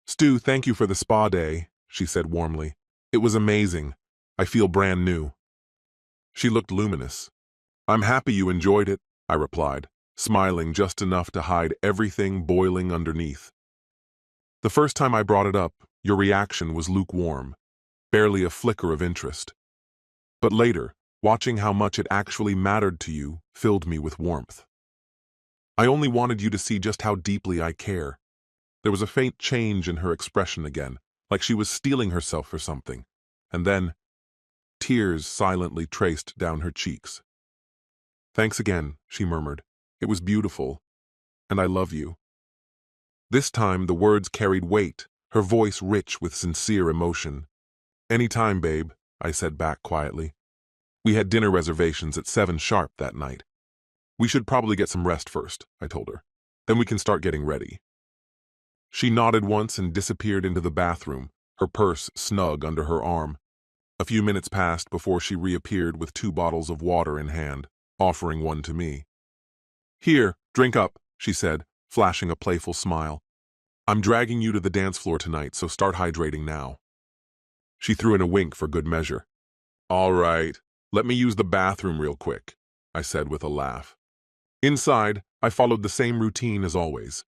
"Stu, thank you for the spa day," she said warmly. "It was amazing. I feel brand new." She looked luminous. "I'm happy you enjoyed it," I replied, smiling just enough to hide everything boiling underneath. "The first time I brought it up, your reaction was lukewarm, barely a flicker of interest. But later, watching how much it actually mattered to you filled me with warmth. I only wanted you to see just how deeply I care." There was a faint change in her expression again, like she was steeling herself for something, and then tears silently traced down her cheeks. "Thanks again," she murmured. "It was beautiful, and I love you." This time the words carried weight, her voice rich with sincere emotion. "Any time, babe," I said back quietly. We had dinner reservations at 7 sharp that night. "We should probably get some rest first," I told her. "Then we can start getting ready." She nodded once and disappeared into the bathroom, her purse snug under her arm. A few minutes passed before she reappeared with 2 bottles of water in hand, offering one to me. "Here, drink up," she said, flashing a playful smile. "I'm dragging you to the dance floor tonight, so start hydrating now." She threw in a wink for good measure. "All right, let me use the bathroom real quick," I said with a laugh. Inside, I followed the same routine as always.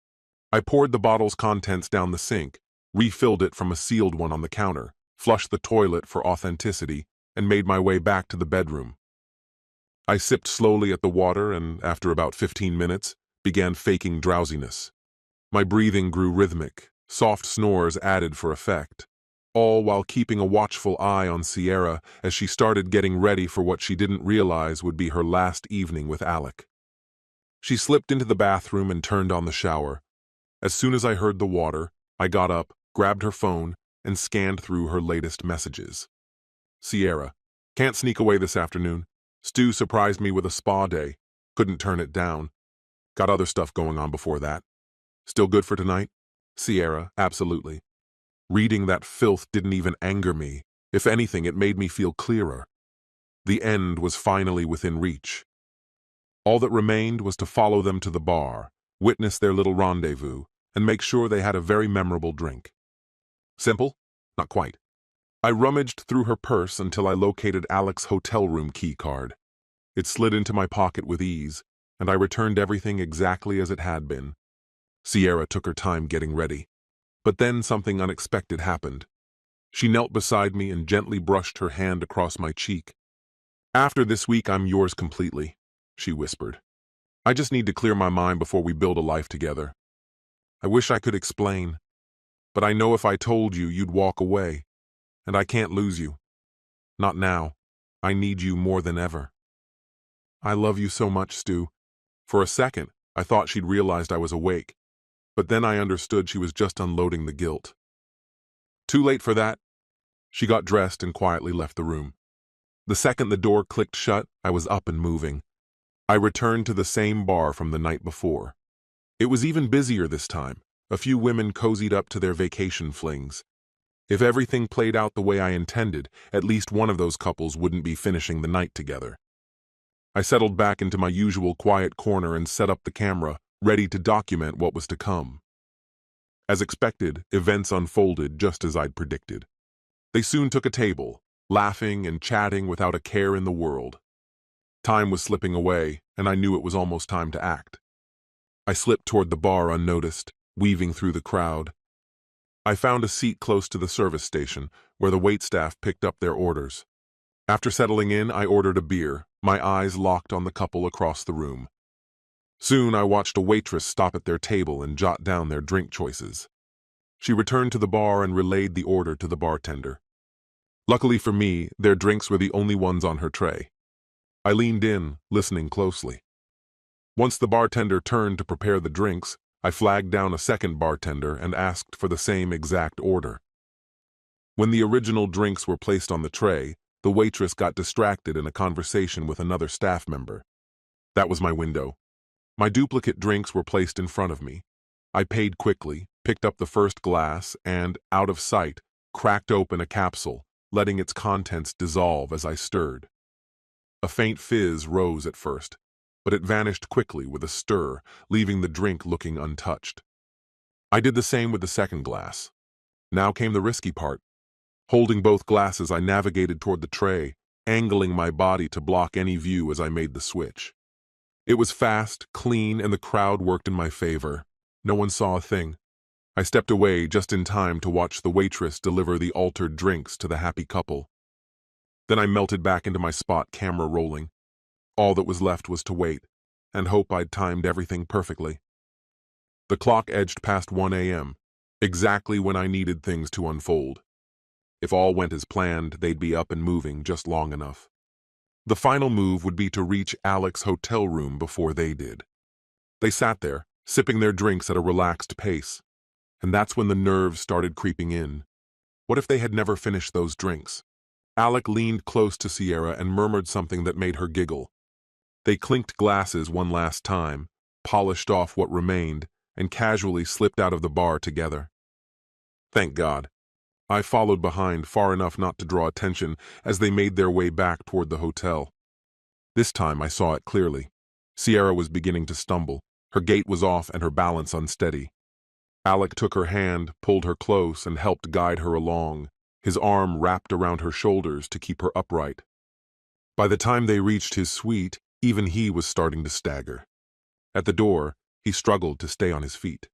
I poured the bottle's contents down the sink, refilled it from a sealed one on the counter, flushed the toilet for authenticity, and made my way back to the bedroom. I sipped slowly at the water and, after about 15 minutes, began faking drowsiness. My breathing grew rhythmic, soft snores added for effect, all while keeping a watchful eye on Sierra as she started getting ready for what she didn't realize would be her last evening with Alec. She slipped into the bathroom and turned on the shower. As soon as I heard the water, I got up, grabbed her phone, and scanned through her latest messages. "Sierra, can't sneak away this afternoon. Stu surprised me with a spa day. Couldn't turn it down. Got other stuff going on before that. Still good for tonight? Sierra, absolutely." Reading that filth didn't even anger me. If anything, it made me feel clearer. The end was finally within reach. All that remained was to follow them to the bar, witness their little rendezvous, and make sure they had a very memorable drink. Simple? Not quite. I rummaged through her purse until I located Alec's hotel room key card. It slid into my pocket with ease, and I returned everything exactly as it had been. Sierra took her time getting ready. But then something unexpected happened. She knelt beside me and gently brushed her hand across my cheek. "After this week, I'm yours completely," she whispered. "I just need to clear my mind before we build a life together. I wish I could explain, but I know if I told you, you'd walk away, and I can't lose you. Not now. I need you more than ever." "I love you so much, Stu." For a second, I thought she'd realized I was awake, but then I understood she was just unloading the guilt. "Too late for that." She got dressed and quietly left the room. The second the door clicked shut, I was up and moving. I returned to the same bar from the night before. It was even busier this time. A few women cozied up to their vacation flings. If everything played out the way I intended, at least one of those couples wouldn't be finishing the night together. I settled back into my usual quiet corner and set up the camera, ready to document what was to come. As expected, events unfolded just as I'd predicted. They soon took a table, laughing and chatting without a care in the world. Time was slipping away, and I knew it was almost time to act. I slipped toward the bar unnoticed, weaving through the crowd. I found a seat close to the service station, where the waitstaff picked up their orders. After settling in, I ordered a beer, my eyes locked on the couple across the room. Soon I watched a waitress stop at their table and jot down their drink choices. She returned to the bar and relayed the order to the bartender. Luckily for me, their drinks were the only ones on her tray. I leaned in, listening closely. Once the bartender turned to prepare the drinks, I flagged down a second bartender and asked for the same exact order. When the original drinks were placed on the tray, the waitress got distracted in a conversation with another staff member. That was my window. My duplicate drinks were placed in front of me. I paid quickly, picked up the first glass, and, out of sight, cracked open a capsule, letting its contents dissolve as I stirred. A faint fizz rose at first, but it vanished quickly with a stir, leaving the drink looking untouched. I did the same with the second glass. Now came the risky part. Holding both glasses, I navigated toward the tray, angling my body to block any view as I made the switch. It was fast, clean, and the crowd worked in my favor. No one saw a thing. I stepped away just in time to watch the waitress deliver the altered drinks to the happy couple. Then I melted back into my spot, camera rolling. All that was left was to wait, and hope I'd timed everything perfectly. The clock edged past 1 a.m., exactly when I needed things to unfold. If all went as planned, they'd be up and moving just long enough. The final move would be to reach Alec's hotel room before they did. They sat there, sipping their drinks at a relaxed pace, and that's when the nerves started creeping in. What if they had never finished those drinks? Alec leaned close to Sierra and murmured something that made her giggle. They clinked glasses one last time, polished off what remained, and casually slipped out of the bar together. Thank God. I followed behind far enough not to draw attention as they made their way back toward the hotel. This time I saw it clearly. Sierra was beginning to stumble. Her gait was off and her balance unsteady. Alec took her hand, pulled her close, and helped guide her along, his arm wrapped around her shoulders to keep her upright. By the time they reached his suite, even he was starting to stagger. At the door, he struggled to stay on his feet.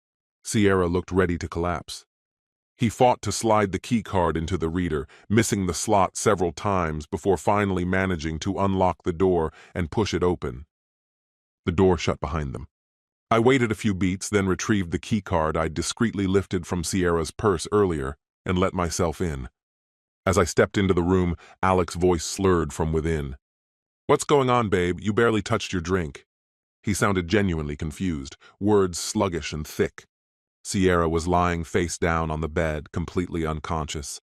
Sierra looked ready to collapse. He fought to slide the key card into the reader, missing the slot several times before finally managing to unlock the door and push it open. The door shut behind them. I waited a few beats, then retrieved the key card I'd discreetly lifted from Sierra's purse earlier and let myself in. As I stepped into the room, Alec's voice slurred from within. "What's going on, babe? You barely touched your drink." He sounded genuinely confused, words sluggish and thick. Sierra was lying face down on the bed, completely unconscious.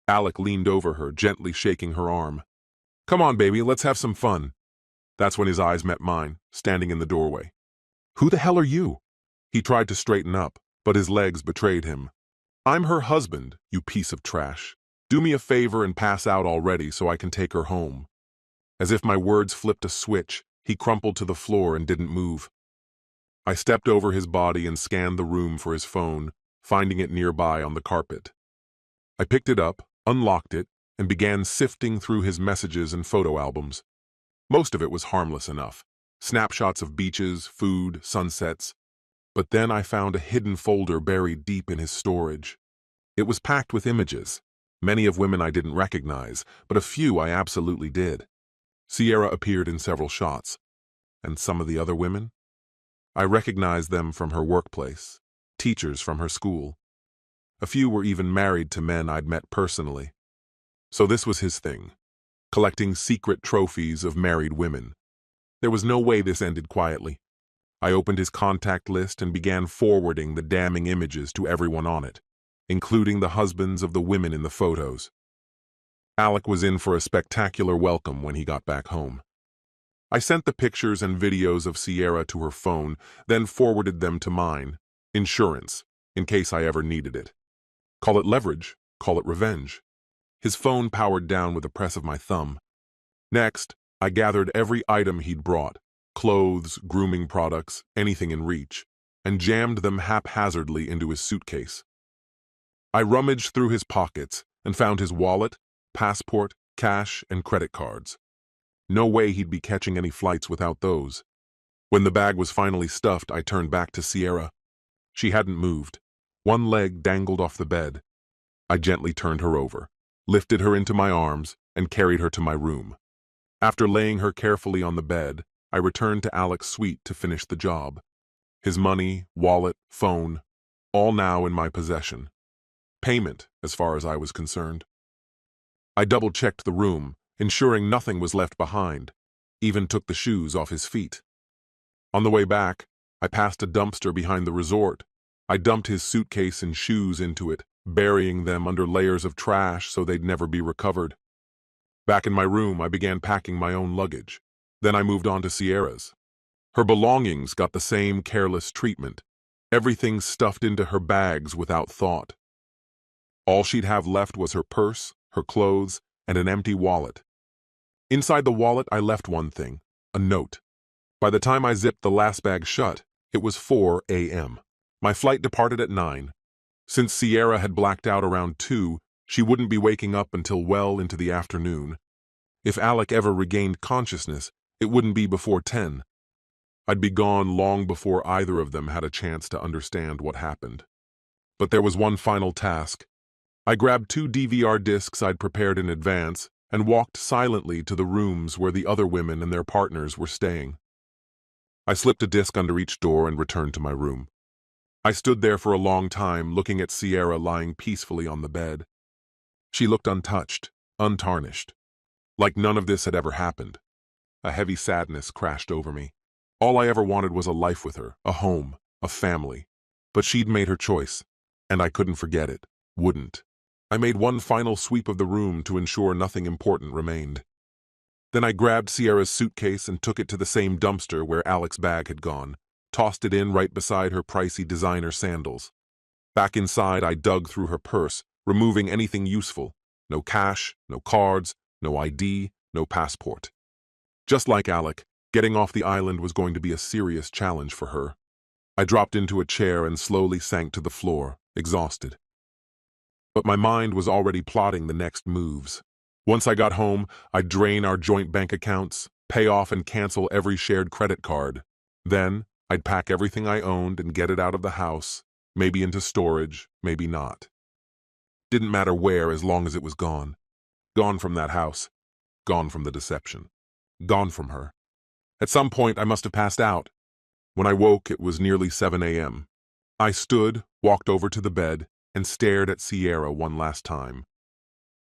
Alec leaned over her, gently shaking her arm. "Come on, baby, let's have some fun." That's when his eyes met mine, standing in the doorway. "Who the hell are you?" He tried to straighten up, but his legs betrayed him. "I'm her husband, you piece of trash. Do me a favor and pass out already so I can take her home." As if my words flipped a switch, he crumpled to the floor and didn't move. I stepped over his body and scanned the room for his phone, finding it nearby on the carpet. I picked it up, unlocked it, and began sifting through his messages and photo albums. Most of it was harmless enough. Snapshots of beaches, food, sunsets. But then I found a hidden folder buried deep in his storage. It was packed with images, many of women I didn't recognize, but a few I absolutely did. Sierra appeared in several shots. And some of the other women? I recognized them from her workplace, teachers from her school. A few were even married to men I'd met personally. So this was his thing, collecting secret trophies of married women. There was no way this ended quietly. I opened his contact list and began forwarding the damning images to everyone on it, including the husbands of the women in the photos. Alec was in for a spectacular welcome when he got back home. I sent the pictures and videos of Sierra to her phone, then forwarded them to mine. Insurance, in case I ever needed it. Call it leverage, call it revenge. His phone powered down with a press of my thumb. Next, I gathered every item he'd brought, clothes, grooming products, anything in reach, and jammed them haphazardly into his suitcase. I rummaged through his pockets and found his wallet, passport, cash, and credit cards. No way he'd be catching any flights without those. When the bag was finally stuffed, I turned back to Sierra. She hadn't moved. One leg dangled off the bed. I gently turned her over, lifted her into my arms, and carried her to my room. After laying her carefully on the bed, I returned to Alec's suite to finish the job. His money, wallet, phone, all now in my possession. Payment, as far as I was concerned. I double-checked the room, ensuring nothing was left behind, even took the shoes off his feet. On the way back, I passed a dumpster behind the resort. I dumped his suitcase and shoes into it, burying them under layers of trash so they'd never be recovered. Back in my room, I began packing my own luggage. Then I moved on to Sierra's. Her belongings got the same careless treatment, everything stuffed into her bags without thought. All she'd have left was her purse, her clothes, and an empty wallet. Inside the wallet, I left one thing, a note. By the time I zipped the last bag shut, it was 4 a.m. My flight departed at 9. Since Sierra had blacked out around 2, she wouldn't be waking up until well into the afternoon. If Alec ever regained consciousness, it wouldn't be before 10. I'd be gone long before either of them had a chance to understand what happened. But there was one final task. I grabbed 2 DVR discs I'd prepared in advance and walked silently to the rooms where the other women and their partners were staying. I slipped a disc under each door and returned to my room. I stood there for a long time, looking at Sierra lying peacefully on the bed. She looked untouched, untarnished, like none of this had ever happened. A heavy sadness crashed over me. All I ever wanted was a life with her, a home, a family. But she'd made her choice, and I couldn't forget it, wouldn't. I made one final sweep of the room to ensure nothing important remained. Then I grabbed Sierra's suitcase and took it to the same dumpster where Alec's bag had gone, tossed it in right beside her pricey designer sandals. Back inside, I dug through her purse, removing anything useful. No cash, no cards, no ID, no passport. Just like Alec, getting off the island was going to be a serious challenge for her. I dropped into a chair and slowly sank to the floor, exhausted. But my mind was already plotting the next moves. Once I got home, I'd drain our joint bank accounts, pay off and cancel every shared credit card. Then, I'd pack everything I owned and get it out of the house, maybe into storage, maybe not. Didn't matter where as long as it was gone. Gone from that house. Gone from the deception. Gone from her. At some point, I must have passed out. When I woke, it was nearly 7 a.m. I stood, walked over to the bed, and stared at Sierra one last time.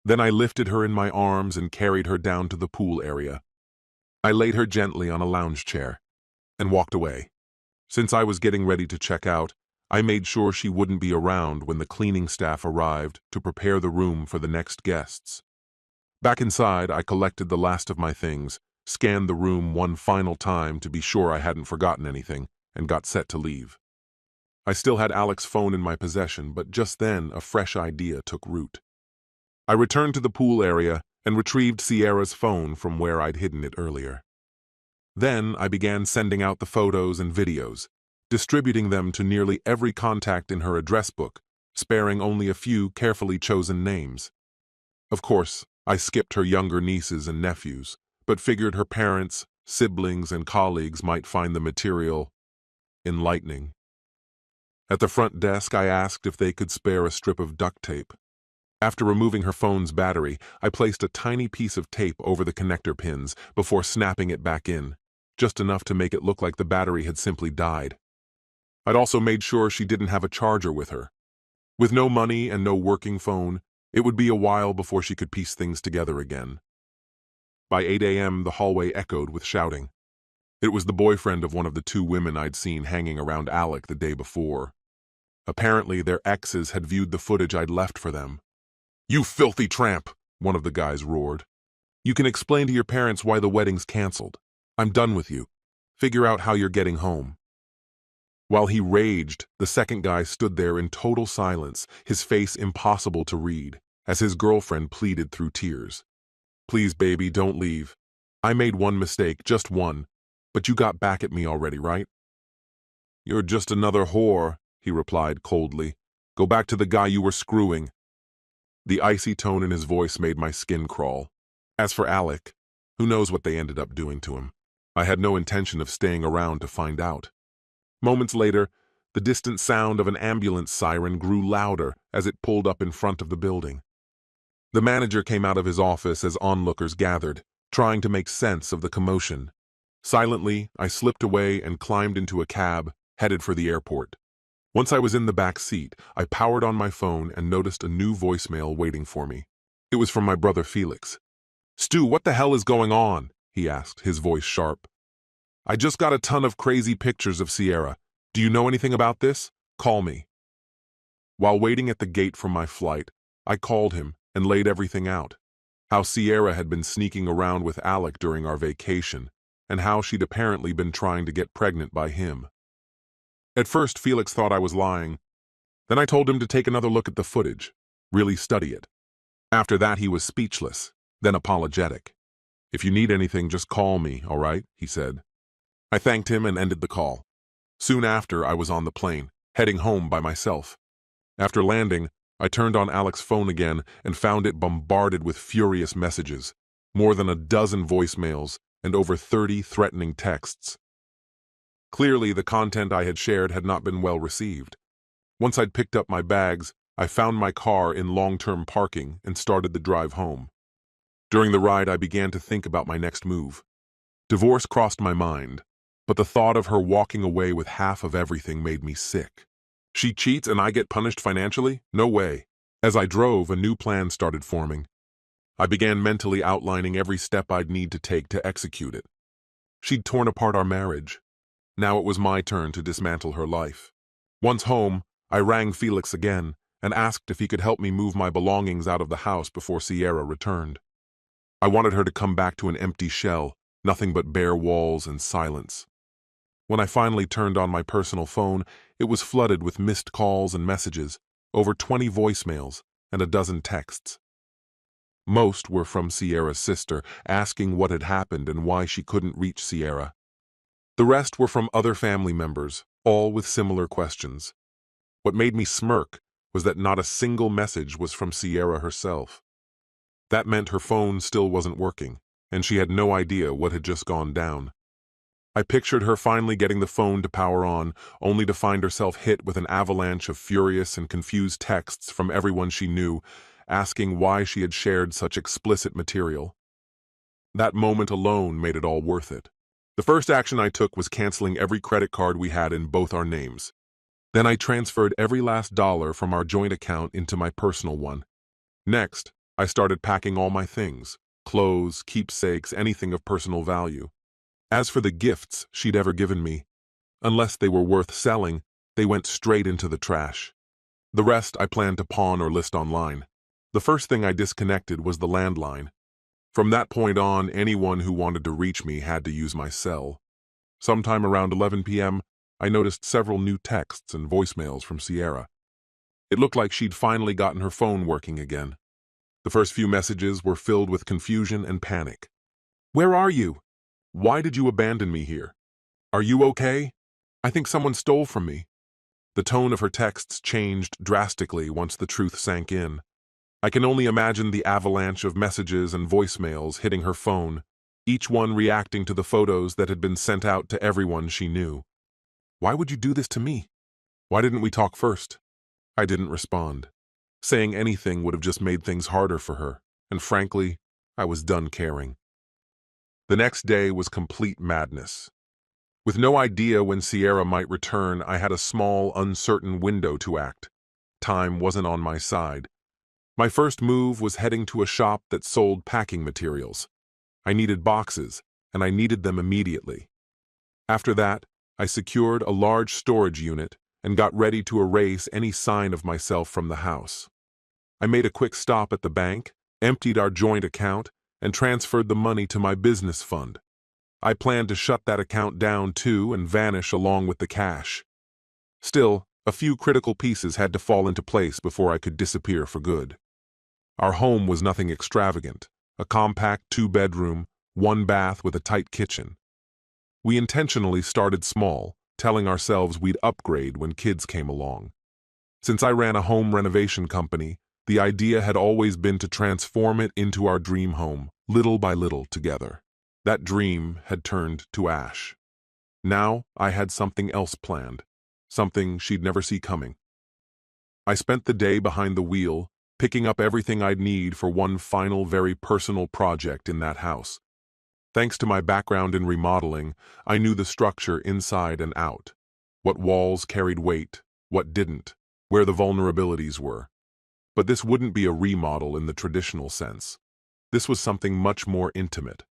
Then I lifted her in my arms and carried her down to the pool area. I laid her gently on a lounge chair and walked away. Since I was getting ready to check out, I made sure she wouldn't be around when the cleaning staff arrived to prepare the room for the next guests. Back inside, I collected the last of my things, scanned the room one final time to be sure I hadn't forgotten anything, and got set to leave. I still had Alec's phone in my possession, but just then a fresh idea took root. I returned to the pool area and retrieved Sierra's phone from where I'd hidden it earlier. Then I began sending out the photos and videos, distributing them to nearly every contact in her address book, sparing only a few carefully chosen names. Of course, I skipped her younger nieces and nephews, but figured her parents, siblings, and colleagues might find the material enlightening. At the front desk, I asked if they could spare a strip of duct tape. After removing her phone's battery, I placed a tiny piece of tape over the connector pins before snapping it back in, just enough to make it look like the battery had simply died. I'd also made sure she didn't have a charger with her. With no money and no working phone, it would be a while before she could piece things together again. By 8 a.m., the hallway echoed with shouting. It was the boyfriend of one of the 2 women I'd seen hanging around Alec the day before. Apparently, their exes had viewed the footage I'd left for them. "You filthy tramp," one of the guys roared. "You can explain to your parents why the wedding's canceled. I'm done with you. Figure out how you're getting home." While he raged, the second guy stood there in total silence, his face impossible to read, as his girlfriend pleaded through tears. "Please, baby, don't leave. I made one mistake, just one, but you got back at me already, right?" "You're just another whore," he replied coldly. "Go back to the guy you were screwing." The icy tone in his voice made my skin crawl. As for Alec, who knows what they ended up doing to him? I had no intention of staying around to find out. Moments later, the distant sound of an ambulance siren grew louder as it pulled up in front of the building. The manager came out of his office as onlookers gathered, trying to make sense of the commotion. Silently, I slipped away and climbed into a cab, headed for the airport. Once I was in the back seat, I powered on my phone and noticed a new voicemail waiting for me. It was from my brother Felix. "Stu, what the hell is going on?" he asked, his voice sharp. "I just got a ton of crazy pictures of Sierra. Do you know anything about this? Call me." While waiting at the gate for my flight, I called him and laid everything out. How Sierra had been sneaking around with Alec during our vacation, and how she'd apparently been trying to get pregnant by him. At first, Felix thought I was lying. Then I told him to take another look at the footage, really study it. After that, he was speechless, then apologetic. "If you need anything, just call me, all right?" he said. I thanked him and ended the call. Soon after, I was on the plane, heading home by myself. After landing, I turned on Alex's phone again and found it bombarded with furious messages, more than a dozen voicemails, and over 30 threatening texts. Clearly, the content I had shared had not been well received. Once I'd picked up my bags, I found my car in long-term parking and started the drive home. During the ride, I began to think about my next move. Divorce crossed my mind, but the thought of her walking away with half of everything made me sick. She cheats and I get punished financially? No way. As I drove, a new plan started forming. I began mentally outlining every step I'd need to take to execute it. She'd torn apart our marriage. Now it was my turn to dismantle her life. Once home, I rang Felix again and asked if he could help me move my belongings out of the house before Sierra returned. I wanted her to come back to an empty shell, nothing but bare walls and silence. When I finally turned on my personal phone, it was flooded with missed calls and messages, over 20 voicemails, and a dozen texts. Most were from Sierra's sister, asking what had happened and why she couldn't reach Sierra. The rest were from other family members, all with similar questions. What made me smirk was that not a single message was from Sierra herself. That meant her phone still wasn't working, and she had no idea what had just gone down. I pictured her finally getting the phone to power on, only to find herself hit with an avalanche of furious and confused texts from everyone she knew, asking why she had shared such explicit material. That moment alone made it all worth it. The first action I took was canceling every credit card we had in both our names. Then I transferred every last dollar from our joint account into my personal one. Next, I started packing all my things, clothes, keepsakes, anything of personal value. As for the gifts she'd ever given me, unless they were worth selling, they went straight into the trash. The rest I planned to pawn or list online. The first thing I disconnected was the landline. From that point on, anyone who wanted to reach me had to use my cell. Sometime around 11 p.m., I noticed several new texts and voicemails from Sierra. It looked like she'd finally gotten her phone working again. The first few messages were filled with confusion and panic. "Where are you? Why did you abandon me here? Are you okay? I think someone stole from me." The tone of her texts changed drastically once the truth sank in. I can only imagine the avalanche of messages and voicemails hitting her phone, each one reacting to the photos that had been sent out to everyone she knew. "Why would you do this to me? Why didn't we talk first?" I didn't respond. Saying anything would have just made things harder for her, and frankly, I was done caring. The next day was complete madness. With no idea when Sierra might return, I had a small, uncertain window to act. Time wasn't on my side. My first move was heading to a shop that sold packing materials. I needed boxes, and I needed them immediately. After that, I secured a large storage unit and got ready to erase any sign of myself from the house. I made a quick stop at the bank, emptied our joint account, and transferred the money to my business fund. I planned to shut that account down too and vanish along with the cash. Still, a few critical pieces had to fall into place before I could disappear for good. Our home was nothing extravagant, a compact 2-bedroom, 1-bath with a tight kitchen. We intentionally started small, telling ourselves we'd upgrade when kids came along. Since I ran a home renovation company, the idea had always been to transform it into our dream home, little by little together. That dream had turned to ash. Now I had something else planned, something she'd never see coming. I spent the day behind the wheel, picking up everything I'd need for one final, very personal project in that house. Thanks to my background in remodeling, I knew the structure inside and out. What walls carried weight, what didn't, where the vulnerabilities were. But this wouldn't be a remodel in the traditional sense. This was something much more intimate.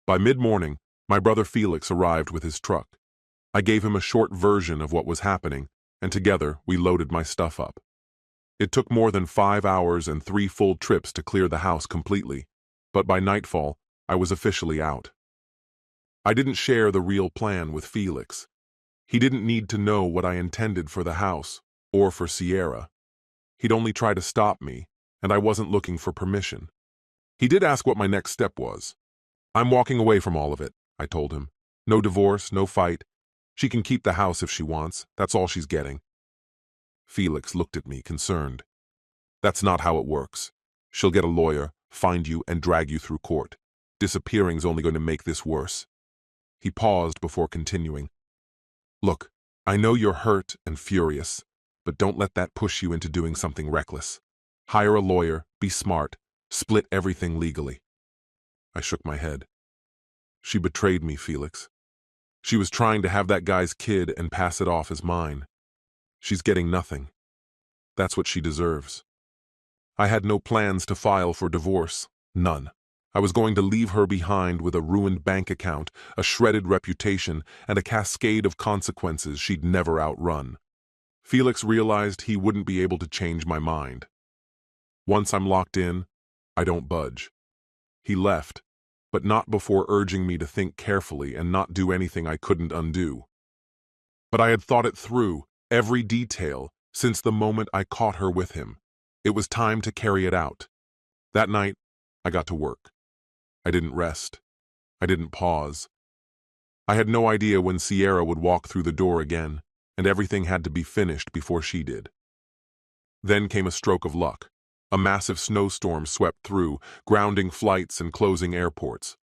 By mid-morning, my brother Felix arrived with his truck. I gave him a short version of what was happening, and together we loaded my stuff up. It took more than 5 hours and 3 full trips to clear the house completely, but by nightfall, I was officially out. I didn't share the real plan with Felix. He didn't need to know what I intended for the house, or for Sierra. He'd only try to stop me, and I wasn't looking for permission. He did ask what my next step was. I'm walking away from all of it, I told him. No divorce, no fight. She can keep the house if she wants. That's all she's getting. Felix looked at me, concerned. That's not how it works. She'll get a lawyer, find you, and drag you through court. Disappearing's only going to make this worse. He paused before continuing. Look, I know you're hurt and furious, but don't let that push you into doing something reckless. Hire a lawyer, be smart, split everything legally. I shook my head. She betrayed me, Felix. She was trying to have that guy's kid and pass it off as mine. She's getting nothing. That's what she deserves. I had no plans to file for divorce. None. I was going to leave her behind with a ruined bank account, a shredded reputation, and a cascade of consequences she'd never outrun. Felix realized he wouldn't be able to change my mind. Once I'm locked in, I don't budge. He left, but not before urging me to think carefully and not do anything I couldn't undo. But I had thought it through, every detail, since the moment I caught her with him. It was time to carry it out. That night, I got to work. I didn't rest. I didn't pause. I had no idea when Sierra would walk through the door again, and everything had to be finished before she did. Then came a stroke of luck. A massive snowstorm swept through, grounding flights and closing airports.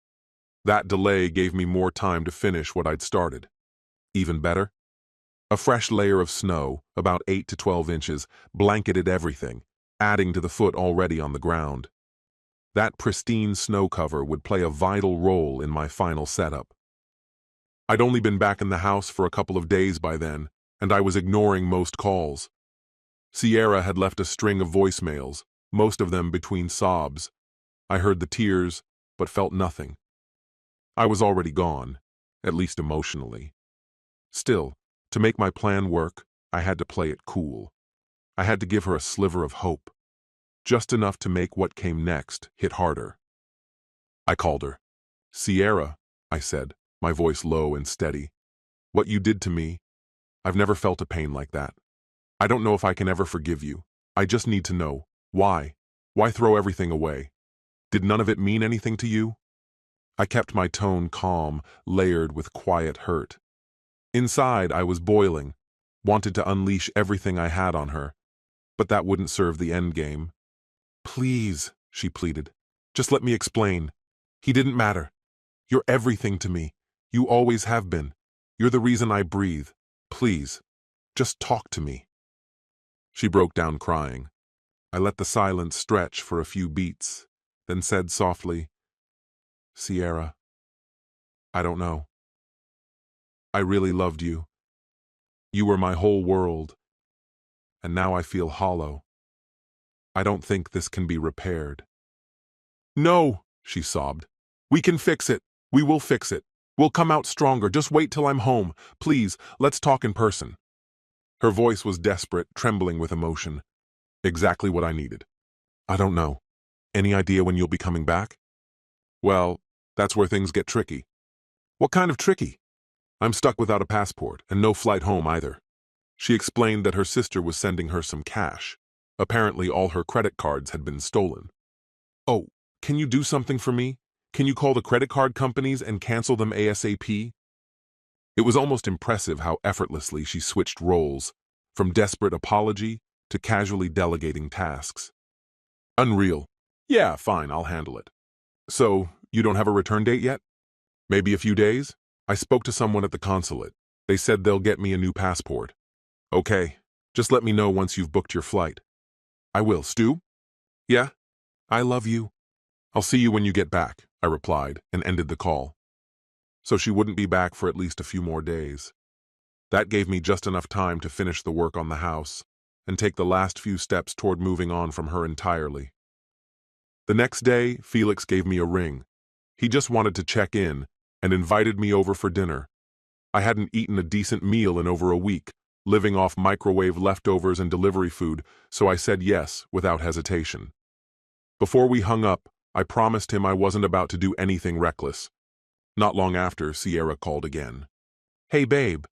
That delay gave me more time to finish what I'd started. Even better? A fresh layer of snow, about 8 to 12 inches, blanketed everything, adding to the foot already on the ground. That pristine snow cover would play a vital role in my final setup. I'd only been back in the house for a couple of days by then, and I was ignoring most calls. Sierra had left a string of voicemails, most of them between sobs. I heard the tears, but felt nothing. I was already gone, at least emotionally. Still, to make my plan work, I had to play it cool. I had to give her a sliver of hope, just enough to make what came next hit harder. I called her. "Sierra," I said, my voice low and steady. "What you did to me, I've never felt a pain like that. I don't know if I can ever forgive you. I just need to know, why? Why throw everything away? Did none of it mean anything to you?" I kept my tone calm, layered with quiet hurt. Inside, I was boiling, wanted to unleash everything I had on her, but that wouldn't serve the end game. "Please," she pleaded, "just let me explain. He didn't matter. You're everything to me. You always have been. You're the reason I breathe. Please, just talk to me." She broke down crying. I let the silence stretch for a few beats, then said softly, "Sierra, I don't know. I really loved you. You were my whole world, and now I feel hollow. I don't think this can be repaired." "No," she sobbed. "We can fix it. We will fix it. We'll come out stronger. Just wait till I'm home. Please, let's talk in person." Her voice was desperate, trembling with emotion. Exactly what I needed. "I don't know. Any idea when you'll be coming back?" "Well, that's where things get tricky." "What kind of tricky?" "I'm stuck without a passport, and no flight home either." She explained that her sister was sending her some cash. Apparently all her credit cards had been stolen. "Oh, can you do something for me? Can you call the credit card companies and cancel them ASAP?" It was almost impressive how effortlessly she switched roles, from desperate apology to casually delegating tasks. Unreal. "Yeah, fine, I'll handle it." "So, you don't have a return date yet?" "Maybe a few days? I spoke to someone at the consulate. They said they'll get me a new passport." "Okay, just let me know once you've booked your flight." "I will. Stu?" "Yeah? I love you." "I'll see you when you get back," I replied, and ended the call. So she wouldn't be back for at least a few more days. That gave me just enough time to finish the work on the house and take the last few steps toward moving on from her entirely. The next day, Felix gave me a ring. He just wanted to check in and invited me over for dinner. I hadn't eaten a decent meal in over a week, living off microwave leftovers and delivery food, so I said yes without hesitation. Before we hung up, I promised him I wasn't about to do anything reckless. Not long after, Sierra called again. "Hey babe,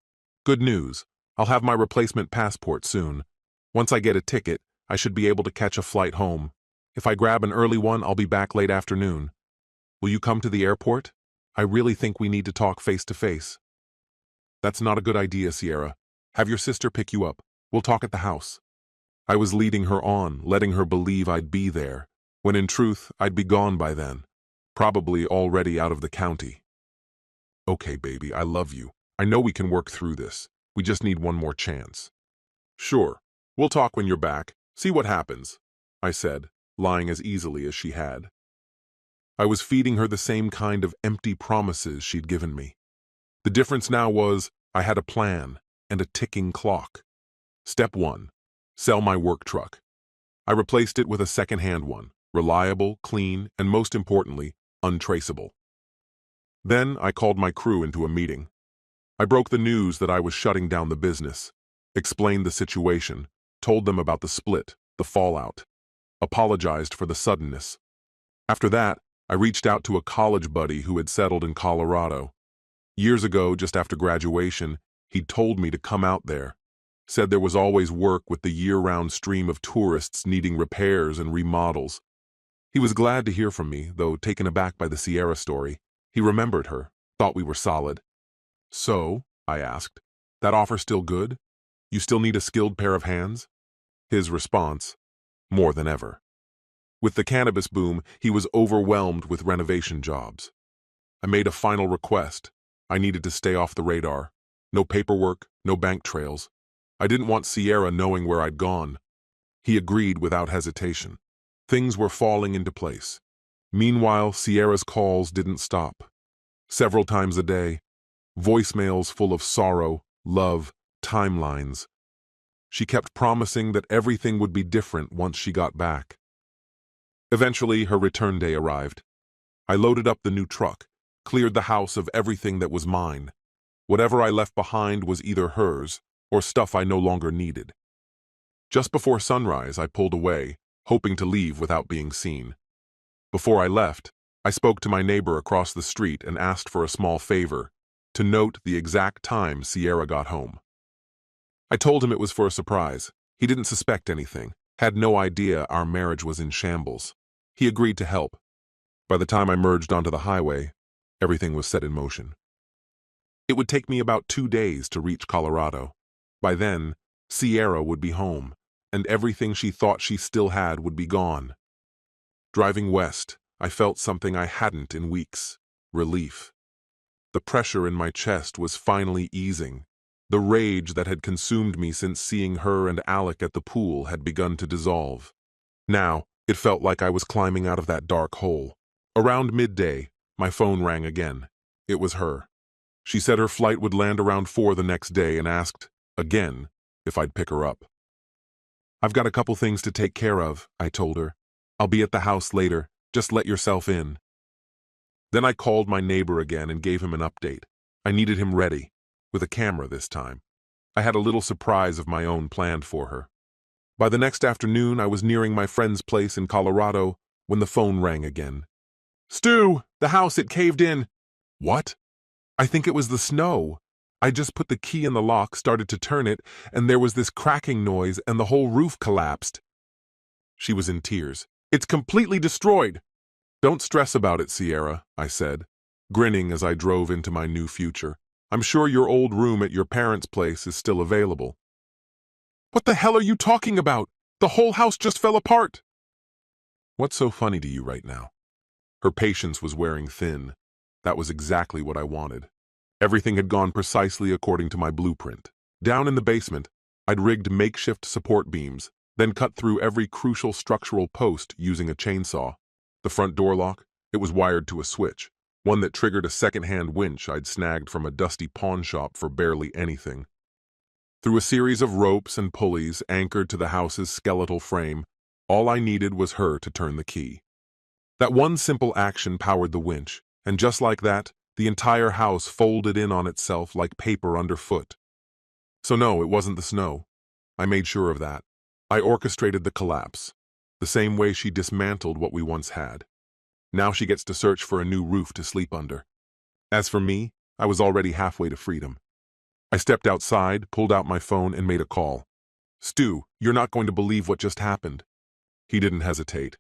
good news. I'll have my replacement passport soon. Once I get a ticket, I should be able to catch a flight home. If I grab an early one, I'll be back late afternoon. Will you come to the airport? I really think we need to talk face to face. That's not a good idea, Sierra. Have your sister pick you up. We'll talk at the house. I was leading her on, letting her believe I'd be there, when in truth, I'd be gone by then, probably already out of the county. Okay, baby, I love you. I know we can work through this. We just need one more chance. Sure, we'll talk when you're back. See what happens, I said, lying as easily as she had. I was feeding her the same kind of empty promises she'd given me. The difference now was I had a plan and a ticking clock. Step 1. Sell my work truck. I replaced it with a second-hand one, reliable, clean, and most importantly, untraceable. Then I called my crew into a meeting. I broke the news that I was shutting down the business, explained the situation, told them about the split, the fallout, apologized for the suddenness. After that, I reached out to a college buddy who had settled in Colorado. Years ago, just after graduation, he'd told me to come out there, said there was always work with the year-round stream of tourists needing repairs and remodels. He was glad to hear from me, though taken aback by the Sierra story. He remembered her, thought we were solid. So, I asked, that offer still good? You still need a skilled pair of hands? His response, more than ever. With the cannabis boom, he was overwhelmed with renovation jobs. I made a final request. I needed to stay off the radar. No paperwork, no bank trails. I didn't want Sierra knowing where I'd gone. He agreed without hesitation. Things were falling into place. Meanwhile, Sierra's calls didn't stop. Several times a day, voicemails full of sorrow, love, timelines. She kept promising that everything would be different once she got back. Eventually, her return day arrived. I loaded up the new truck, cleared the house of everything that was mine. Whatever I left behind was either hers or stuff I no longer needed. Just before sunrise, I pulled away, hoping to leave without being seen. Before I left, I spoke to my neighbor across the street and asked for a small favor, to note the exact time Sierra got home. I told him it was for a surprise. He didn't suspect anything, had no idea our marriage was in shambles. He agreed to help. By the time I merged onto the highway, everything was set in motion. It would take me about 2 days to reach Colorado. By then, Sierra would be home, and everything she thought she still had would be gone. Driving west, I felt something I hadn't in weeks: relief. The pressure in my chest was finally easing. The rage that had consumed me since seeing her and Alec at the pool had begun to dissolve. Now, it felt like I was climbing out of that dark hole. Around midday, my phone rang again. It was her. She said her flight would land around 4 the next day and asked, again, if I'd pick her up. I've got a couple things to take care of, I told her. I'll be at the house later. Just let yourself in. Then I called my neighbor again and gave him an update. I needed him ready, with a camera this time. I had a little surprise of my own planned for her. By the next afternoon, I was nearing my friend's place in Colorado when the phone rang again. Stu, the house, it caved in. What? I think it was the snow. I just put the key in the lock, started to turn it, and there was this cracking noise and the whole roof collapsed. She was in tears. It's completely destroyed. Don't stress about it, Sierra, I said, grinning as I drove into my new future. I'm sure your old room at your parents' place is still available. What the hell are you talking about? The whole house just fell apart. What's so funny to you right now? Her patience was wearing thin. That was exactly what I wanted. Everything had gone precisely according to my blueprint. Down in the basement, I'd rigged makeshift support beams, then cut through every crucial structural post using a chainsaw. The front door lock, it was wired to a switch, one that triggered a second-hand winch I'd snagged from a dusty pawn shop for barely anything. Through a series of ropes and pulleys anchored to the house's skeletal frame, all I needed was her to turn the key. That one simple action powered the winch, and just like that, the entire house folded in on itself like paper underfoot. So no, it wasn't the snow. I made sure of that. I orchestrated the collapse, the same way she dismantled what we once had. Now she gets to search for a new roof to sleep under. As for me, I was already halfway to freedom. I stepped outside, pulled out my phone, and made a call. Stu, you're not going to believe what just happened. He didn't hesitate.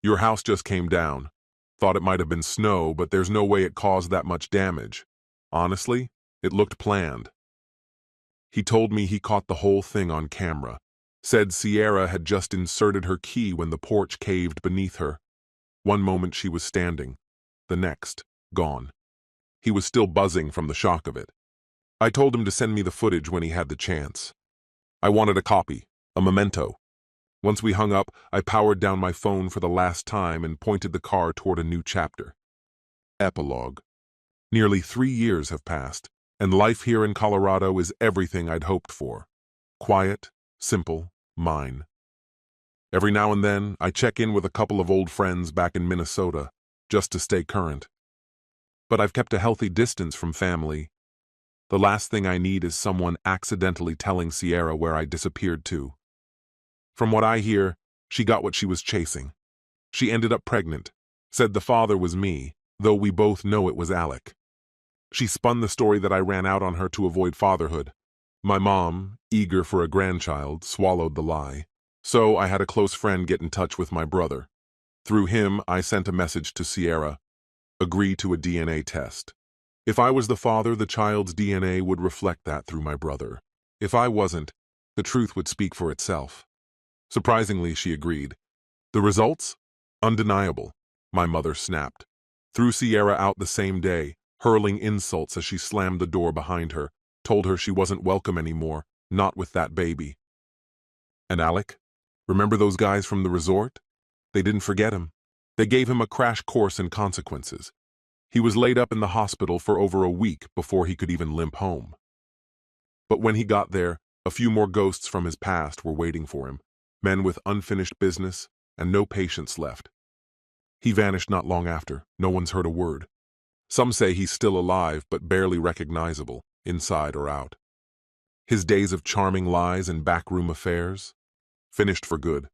Your house just came down. Thought it might have been snow, but there's no way it caused that much damage. Honestly, it looked planned. He told me he caught the whole thing on camera. Said Sierra had just inserted her key when the porch caved beneath her. One moment she was standing, the next, gone. He was still buzzing from the shock of it. I told him to send me the footage when he had the chance. I wanted a copy, a memento. Once we hung up, I powered down my phone for the last time and pointed the car toward a new chapter. Epilogue. Nearly 3 years have passed, and life here in Colorado is everything I'd hoped for. Quiet, simple, mine. Every now and then, I check in with a couple of old friends back in Minnesota, just to stay current. But I've kept a healthy distance from family. The last thing I need is someone accidentally telling Sierra where I disappeared to. From what I hear, she got what she was chasing. She ended up pregnant, said the father was me, though we both know it was Alec. She spun the story that I ran out on her to avoid fatherhood. My mom, eager for a grandchild, swallowed the lie. So I had a close friend get in touch with my brother. Through him, I sent a message to Sierra. Agree to a DNA test. If I was the father, the child's DNA would reflect that through my brother. If I wasn't, the truth would speak for itself. Surprisingly, she agreed. The results? Undeniable, my mother snapped. Threw Sierra out the same day, hurling insults as she slammed the door behind her, told her she wasn't welcome anymore, not with that baby. And Alec? Remember those guys from the resort? They didn't forget him. They gave him a crash course in consequences. He was laid up in the hospital for over a week before he could even limp home. But when he got there, a few more ghosts from his past were waiting for him, men with unfinished business and no patience left. He vanished not long after. No one's heard a word. Some say he's still alive but barely recognizable, inside or out. His days of charming lies and backroom affairs? Finished for good.